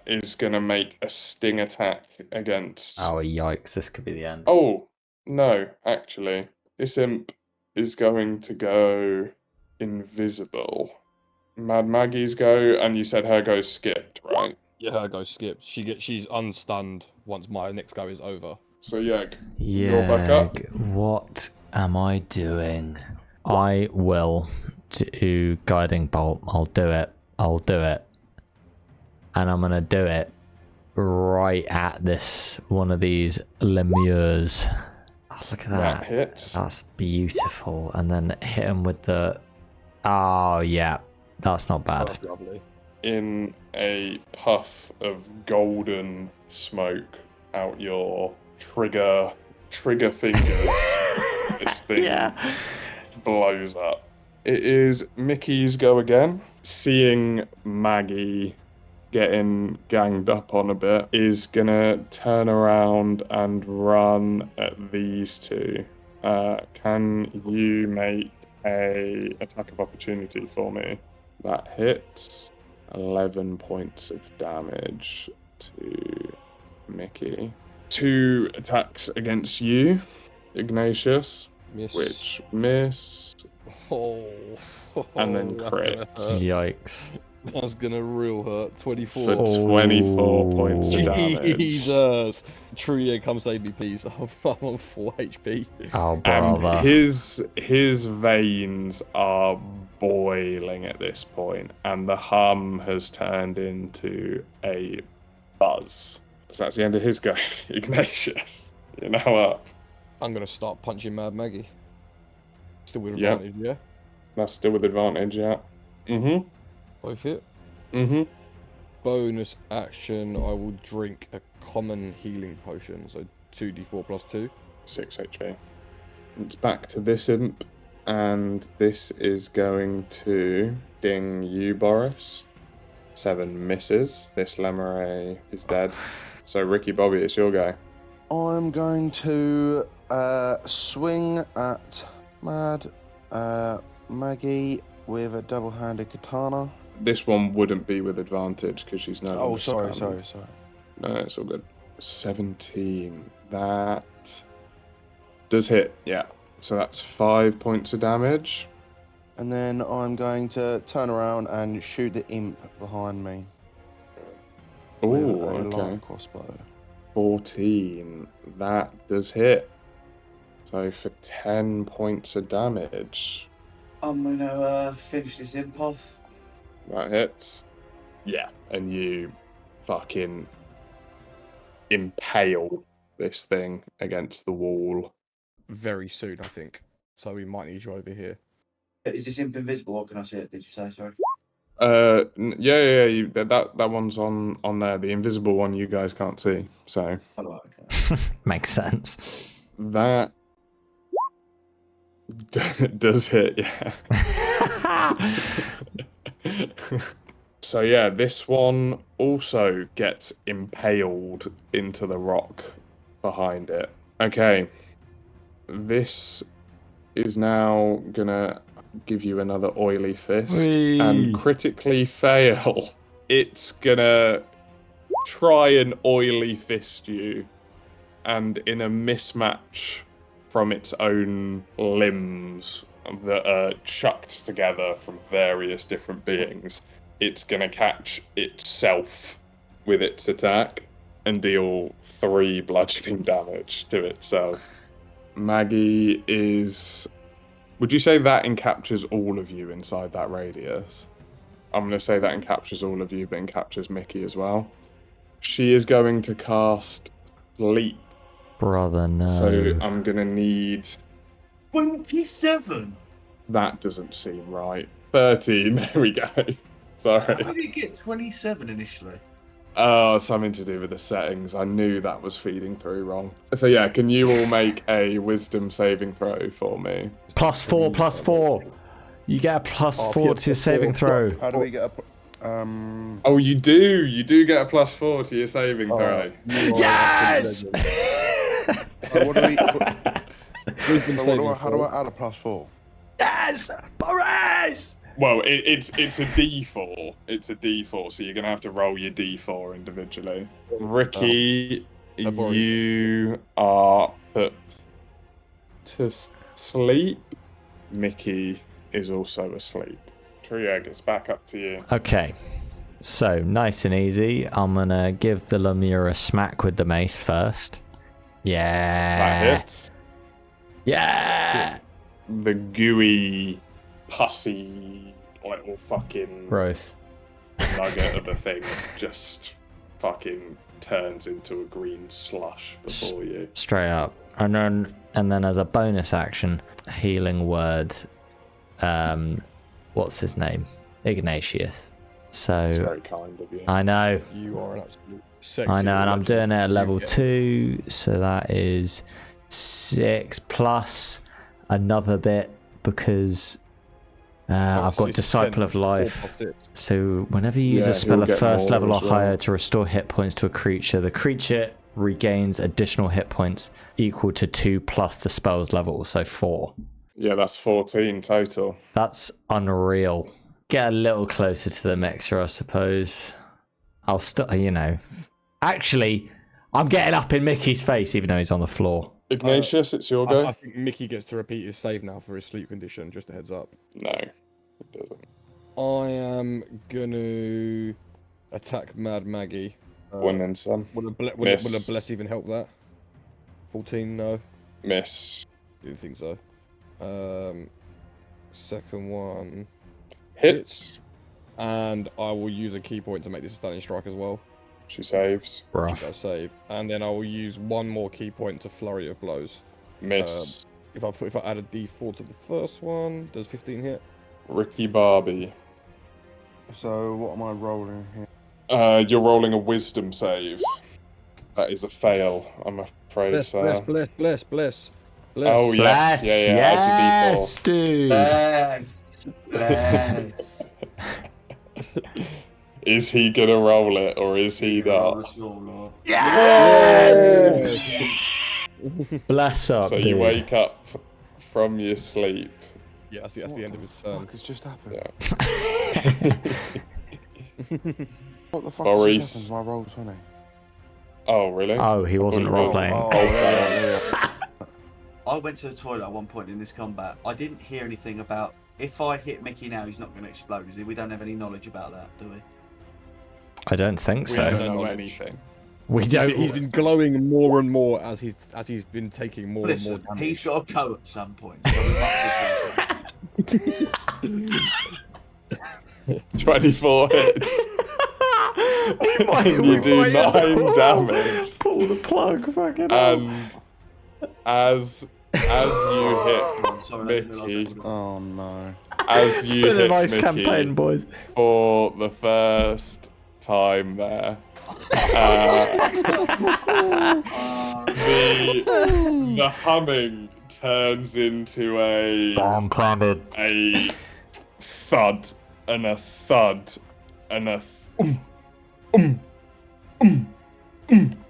[SPEAKER 1] Is gonna make a sting attack against.
[SPEAKER 4] Oh, yikes. This could be the end.
[SPEAKER 1] Oh no, actually, this imp is going to go invisible. Mad Maggie's go, and you said her go skipped, right?
[SPEAKER 2] Yeah, her go skipped. She's unstunned once my next go is over.
[SPEAKER 1] So Yeg, you're back up.
[SPEAKER 4] What am I doing? I will do guiding bolt. I'll do it. and I'm gonna do it right at this one of these lemures. Oh, look at
[SPEAKER 1] That
[SPEAKER 4] that.
[SPEAKER 1] hits.
[SPEAKER 4] That's beautiful. And then hit him with the. Oh yeah, that's not bad.
[SPEAKER 2] That's lovely.
[SPEAKER 1] In a puff of golden smoke out your trigger fingers, this thing
[SPEAKER 4] Yeah.
[SPEAKER 1] blows up. It is Mickey's go again. Seeing Maggie getting ganged up on a bit, is gonna turn around and run at these two. Can you make a attack of opportunity for me? That hits. 11 points of damage to Mickey. 2 attacks against you, Ignatius,
[SPEAKER 2] Miss.
[SPEAKER 1] which miss,
[SPEAKER 2] Oh.
[SPEAKER 1] and then
[SPEAKER 2] that's
[SPEAKER 1] crit.
[SPEAKER 2] gonna hurt.
[SPEAKER 4] Yikes.
[SPEAKER 2] That's gonna real hurt. 24.
[SPEAKER 1] For 24 points of damage.
[SPEAKER 2] Jesus. Truyeg, come save me, please. I'm on 4 HP.
[SPEAKER 4] Oh, brother.
[SPEAKER 1] His veins are boiling at this point, and the hum has turned into a buzz. So that's the end of his go. Ignatius, you know what?
[SPEAKER 2] I'm gonna start punching Mad Maggie. Still with
[SPEAKER 1] Yep.
[SPEAKER 2] advantage, yeah?
[SPEAKER 1] That's still with advantage, yeah. Mm-hmm.
[SPEAKER 2] Both hit.
[SPEAKER 1] Mm-hmm.
[SPEAKER 2] Bonus action, I will drink a common healing potion. So 2d4 plus 2.
[SPEAKER 1] 6 HP. It's back to this imp, and this is going to ding you, Boris. 7 misses. This Lemure is dead. So Ricky Bobby, it's your go.
[SPEAKER 5] I'm going to swing at Mad Maggie with a double-handed katana.
[SPEAKER 1] This one wouldn't be with advantage because she's no
[SPEAKER 5] Oh,
[SPEAKER 1] longer
[SPEAKER 5] sorry.
[SPEAKER 1] stunned. No, it's all good. 17. That does hit, yeah. So that's 5 points of damage.
[SPEAKER 5] And then I'm going to turn around and shoot the imp behind me.
[SPEAKER 1] Oh,
[SPEAKER 5] with a
[SPEAKER 1] okay.
[SPEAKER 5] light crossbow.
[SPEAKER 1] 14. That does hit. So for 10 points of damage.
[SPEAKER 3] I'm gonna finish this imp off.
[SPEAKER 1] That hits. Yeah, and you fucking impale this thing against the wall.
[SPEAKER 2] Very soon, I think. So we might need you over here.
[SPEAKER 3] Is this imp invisible, or can I see it? Did you say, sorry?
[SPEAKER 1] Yeah. That one's on there. The invisible one you guys can't see. So
[SPEAKER 3] Oh, right, okay.
[SPEAKER 4] Makes sense.
[SPEAKER 1] that does hit, yeah. So yeah, this one also gets impaled into the rock behind it. Okay, this is now gonna give you another oily fist and critically fail. It's gonna try and oily fist you, and in a mismatch from its own limbs that are chucked together from various different beings, it's gonna catch itself with its attack and deal 3 bludgeoning damage to itself. Maggie is... Would you say that encaptures all of you inside that radius? I'm gonna say that encaptures all of you, but encaptures Mickey as well. She is going to cast Sleep.
[SPEAKER 4] Brother, no.
[SPEAKER 1] So I'm gonna need...
[SPEAKER 3] 27?
[SPEAKER 1] That doesn't seem right. 13, there we go. Sorry.
[SPEAKER 3] How did you get 27 initially?
[SPEAKER 1] Something to do with the settings. I knew that was feeding through wrong. So yeah, can you all make a wisdom saving throw for me?
[SPEAKER 4] +4. You get a +4 to your saving throw.
[SPEAKER 5] How do we get a...
[SPEAKER 1] Oh, you do get a +4 to your saving throw.
[SPEAKER 4] Yes!
[SPEAKER 5] what do we...
[SPEAKER 2] Wisdom
[SPEAKER 5] So
[SPEAKER 2] saving
[SPEAKER 5] how do
[SPEAKER 2] throw.
[SPEAKER 5] I add a +4?
[SPEAKER 4] Yes! Boris!
[SPEAKER 1] Well, it's a D4. It's a D4, so you're gonna have to roll your D4 individually. Ricky,
[SPEAKER 2] I've already-
[SPEAKER 1] you are put to sleep. Mickey is also asleep. Truyeg, it's back up to you.
[SPEAKER 4] Okay. So, nice and easy. I'm gonna give the Lemure a smack with the mace first. Yeah.
[SPEAKER 1] That hits.
[SPEAKER 4] Yeah!
[SPEAKER 1] The gooey, pussy, little fucking
[SPEAKER 4] Gross.
[SPEAKER 1] nugget of a thing just fucking turns into a green slush before you.
[SPEAKER 4] Straight up. And then as a bonus action, healing word. What's his name? Ignatius. So
[SPEAKER 1] It's very kind of you.
[SPEAKER 4] I know.
[SPEAKER 2] You are an absolute sexy.
[SPEAKER 4] I know, and I'm
[SPEAKER 2] legend.
[SPEAKER 4] doing it at level
[SPEAKER 2] Yeah.
[SPEAKER 4] 2, so that is 6 plus another bit because I've got
[SPEAKER 2] it's
[SPEAKER 4] Disciple
[SPEAKER 2] 10,
[SPEAKER 4] of Life.
[SPEAKER 2] 4 plus 6.
[SPEAKER 4] So whenever you use
[SPEAKER 1] Yeah,
[SPEAKER 4] a spell
[SPEAKER 1] you'll
[SPEAKER 4] of
[SPEAKER 1] get
[SPEAKER 4] first
[SPEAKER 1] more
[SPEAKER 4] level or
[SPEAKER 1] as well.
[SPEAKER 4] higher to restore hit points to a creature, the creature regains additional hit points equal to 2 plus the spell's level, so 4.
[SPEAKER 1] Yeah, that's 14 total.
[SPEAKER 4] That's unreal. Get a little closer to the mixer, I suppose. I'll still, Actually, I'm getting up in Mickey's face, even though he's on the floor.
[SPEAKER 1] Ignatius, it's your go?
[SPEAKER 2] I think Mickey gets to repeat his save now for his sleep condition. Just a heads up.
[SPEAKER 1] No, it doesn't.
[SPEAKER 2] I am gonna attack Mad Maggie.
[SPEAKER 1] One and some.
[SPEAKER 2] Will a
[SPEAKER 1] Miss.
[SPEAKER 2] bless even help that? 14, no.
[SPEAKER 1] Miss.
[SPEAKER 2] Didn't think so. Second one,
[SPEAKER 1] Hits.
[SPEAKER 2] and I will use a key point to make this a stunning strike as well.
[SPEAKER 1] She saves.
[SPEAKER 4] Rough.
[SPEAKER 2] I'll save, and then I will use one more key point to flurry of blows.
[SPEAKER 1] Miss.
[SPEAKER 2] If I add a D4 to the first one, does 15 hit?
[SPEAKER 1] Ricky Barbie.
[SPEAKER 5] So what am I rolling here?
[SPEAKER 1] You're rolling a wisdom save. That is a fail, I'm afraid.
[SPEAKER 2] Bless.
[SPEAKER 1] Oh, yes. Yeah,
[SPEAKER 4] yes, dude.
[SPEAKER 3] Bless.
[SPEAKER 1] Is he gonna roll it or is he not?
[SPEAKER 4] Yes! Bless up,
[SPEAKER 1] So
[SPEAKER 4] dude.
[SPEAKER 1] you wake up from your sleep.
[SPEAKER 2] Yeah, that's the end of his turn.
[SPEAKER 5] What has just happened?
[SPEAKER 1] Yeah.
[SPEAKER 5] What the fuck
[SPEAKER 1] Boris.
[SPEAKER 5] has just happened? My roll 20.
[SPEAKER 1] Oh, really?
[SPEAKER 4] Oh, he wasn't
[SPEAKER 1] I thought you
[SPEAKER 4] role playing.
[SPEAKER 5] Oh, yeah.
[SPEAKER 3] I went to the toilet at one point in this combat. I didn't hear anything about if I hit Mickey now, he's not going to explode, is he? We don't have any knowledge about that, do we?
[SPEAKER 4] I don't think
[SPEAKER 1] We
[SPEAKER 4] so.
[SPEAKER 1] don't
[SPEAKER 2] No
[SPEAKER 1] know
[SPEAKER 2] knowledge.
[SPEAKER 1] anything.
[SPEAKER 4] We don't.
[SPEAKER 2] He's been glowing more and more as he's been taking more and
[SPEAKER 3] Listen,
[SPEAKER 2] more damage.
[SPEAKER 3] he's got to go at some point. So we must
[SPEAKER 1] 24 hits. And you do 9 damage.
[SPEAKER 4] Pull the plug, fucking
[SPEAKER 1] And as you hit
[SPEAKER 3] Sorry, I didn't realise
[SPEAKER 1] Mickey,
[SPEAKER 3] that would've-
[SPEAKER 5] Oh no.
[SPEAKER 1] as
[SPEAKER 4] It's
[SPEAKER 1] you
[SPEAKER 4] been a
[SPEAKER 1] hit
[SPEAKER 4] nice
[SPEAKER 1] Mickey
[SPEAKER 4] campaign, boys.
[SPEAKER 1] for the first time there, the humming turns into a thud and a thud and a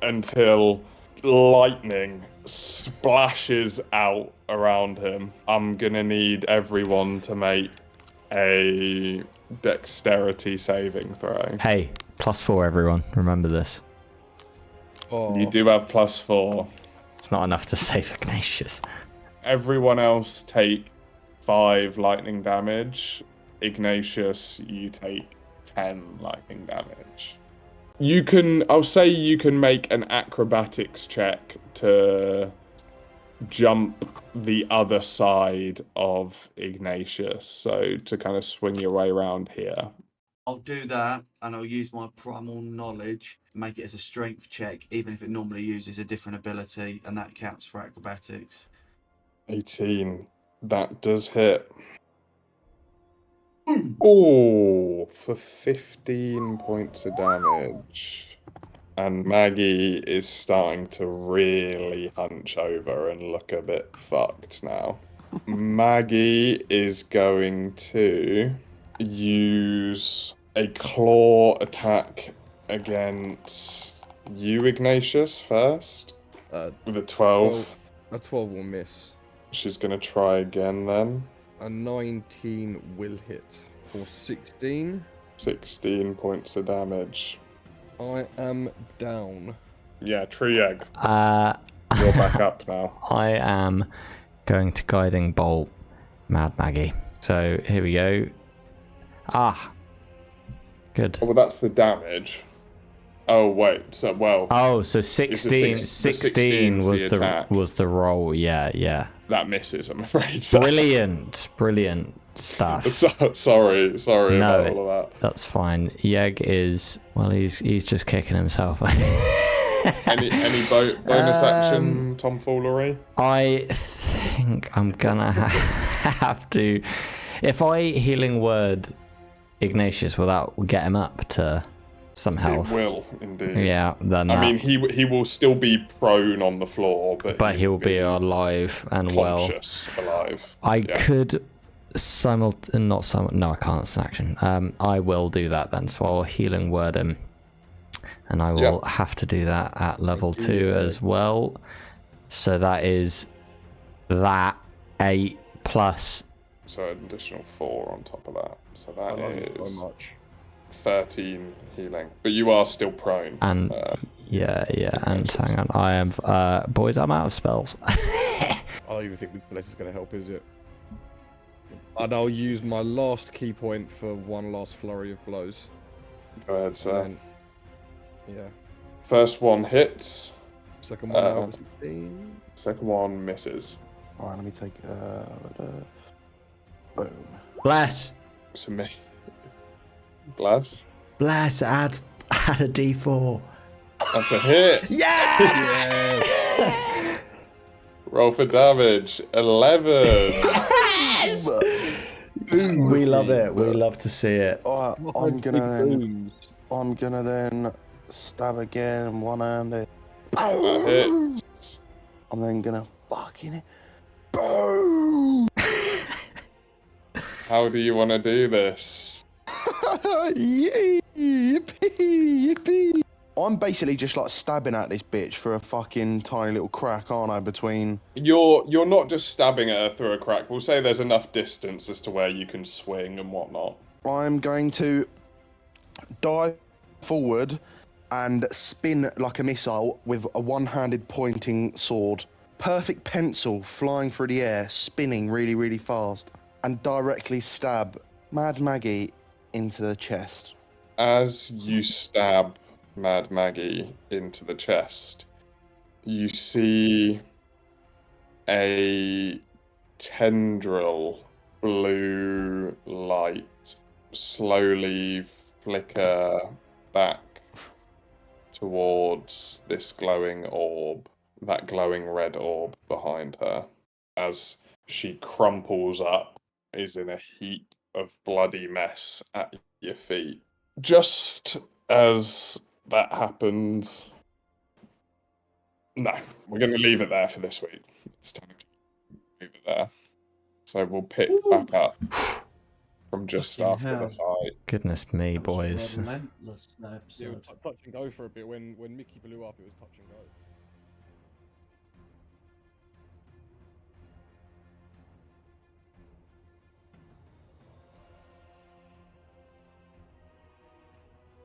[SPEAKER 1] until lightning splashes out around him. I'm gonna need everyone to make a dexterity saving throw.
[SPEAKER 4] Hey, +4, everyone. Remember this.
[SPEAKER 2] Oh,
[SPEAKER 1] You do have +4.
[SPEAKER 4] It's not enough to save Ignatius.
[SPEAKER 1] Everyone else take 5 lightning damage. Ignatius, you take 10 lightning damage. I'll say you can make an acrobatics check to jump the other side of Ignatius. So to kind of swing your way around here.
[SPEAKER 3] I'll do that, and I'll use my primal knowledge, make it as a strength check, even if it normally uses a different ability, and that counts for acrobatics.
[SPEAKER 1] 18. That does hit. Oh, for 15 points of damage. And Maggie is starting to really hunch over and look a bit fucked now. Maggie is going to use a claw attack against you, Ignatius, first. With a 12.
[SPEAKER 2] a 12 will miss.
[SPEAKER 1] She's going to try again then.
[SPEAKER 2] A 19 will hit for 16.
[SPEAKER 1] 16 points of damage.
[SPEAKER 2] I am down.
[SPEAKER 1] Yeah, Truyeg,
[SPEAKER 4] Uh,
[SPEAKER 1] you're back up now.
[SPEAKER 4] I am going to Guiding Bolt Mad Maggie. So here we go. Ah, good.
[SPEAKER 1] Well, that's the damage. Oh wait, so well.
[SPEAKER 4] Oh, so
[SPEAKER 1] the
[SPEAKER 4] 16
[SPEAKER 1] 16's the attack.
[SPEAKER 4] was the roll. Yeah.
[SPEAKER 1] That misses, I'm afraid. So.
[SPEAKER 4] Brilliant stuff.
[SPEAKER 1] Sorry
[SPEAKER 4] No,
[SPEAKER 1] about all of that.
[SPEAKER 4] That's fine. Yeg is, well, he's just kicking himself.
[SPEAKER 1] Any bonus action tomfoolery?
[SPEAKER 4] I think I'm gonna have to. If I healing word Ignatius, will that get him up to some health?
[SPEAKER 1] It will indeed.
[SPEAKER 4] Yeah, then
[SPEAKER 1] I mean, he will still be prone on the floor, but
[SPEAKER 4] he'll be alive and
[SPEAKER 1] conscious, alive.
[SPEAKER 4] I could no, I can't. It's an action. I will do that then. So I'll healing word him, and I will have to do that at level 2 as well. So that is that 8 plus.
[SPEAKER 1] So an additional 4 on top of that. So that is
[SPEAKER 2] so much.
[SPEAKER 1] 13 healing. But you are still prone.
[SPEAKER 4] And yeah. And hang on, I am boys. I'm out of spells.
[SPEAKER 2] I don't even think Bless is going to help, is it? And I'll use my last key point for one last flurry of blows.
[SPEAKER 1] Go ahead, sir.
[SPEAKER 2] Then, yeah.
[SPEAKER 1] First one hits.
[SPEAKER 2] Second one, level 16.
[SPEAKER 1] Second one misses.
[SPEAKER 5] Alright, let me take boom.
[SPEAKER 4] Bless.
[SPEAKER 1] So me. Bless.
[SPEAKER 4] Add a D4.
[SPEAKER 1] That's a hit.
[SPEAKER 4] Yes!
[SPEAKER 1] Roll for damage. 11.
[SPEAKER 4] Yes! We love it. We love to see it.
[SPEAKER 5] Alright, I'm gonna then stab again, one-handed.
[SPEAKER 1] That hits.
[SPEAKER 5] I'm then gonna fucking boom.
[SPEAKER 1] How do you want to do this?
[SPEAKER 5] Yippee. I'm basically just like stabbing at this bitch for a fucking tiny little crack, aren't I? Between
[SPEAKER 1] You're not just stabbing at her through a crack. We'll say there's enough distance as to where you can swing and whatnot.
[SPEAKER 5] I'm going to dive forward and spin like a missile with a one-handed pointing sword. Perfect pencil flying through the air, spinning really, really fast, and directly stab Mad Maggie into the chest.
[SPEAKER 1] As you stab Mad Maggie into the chest, you see a tendril blue light slowly flicker back towards this glowing orb, that glowing red orb behind her, as she crumples up, is in a heap of bloody mess at your feet. Just as that happens... No, we're going to leave it there for this week. It's time to leave it there. So we'll pick back up from just
[SPEAKER 6] Fucking
[SPEAKER 1] after
[SPEAKER 6] hell.
[SPEAKER 1] the fight.
[SPEAKER 4] Goodness me, boys.
[SPEAKER 6] Relentless, that
[SPEAKER 2] Yeah, it
[SPEAKER 6] episode.
[SPEAKER 2] was touch and go for a bit. When Mickey blew up, it was touch and go.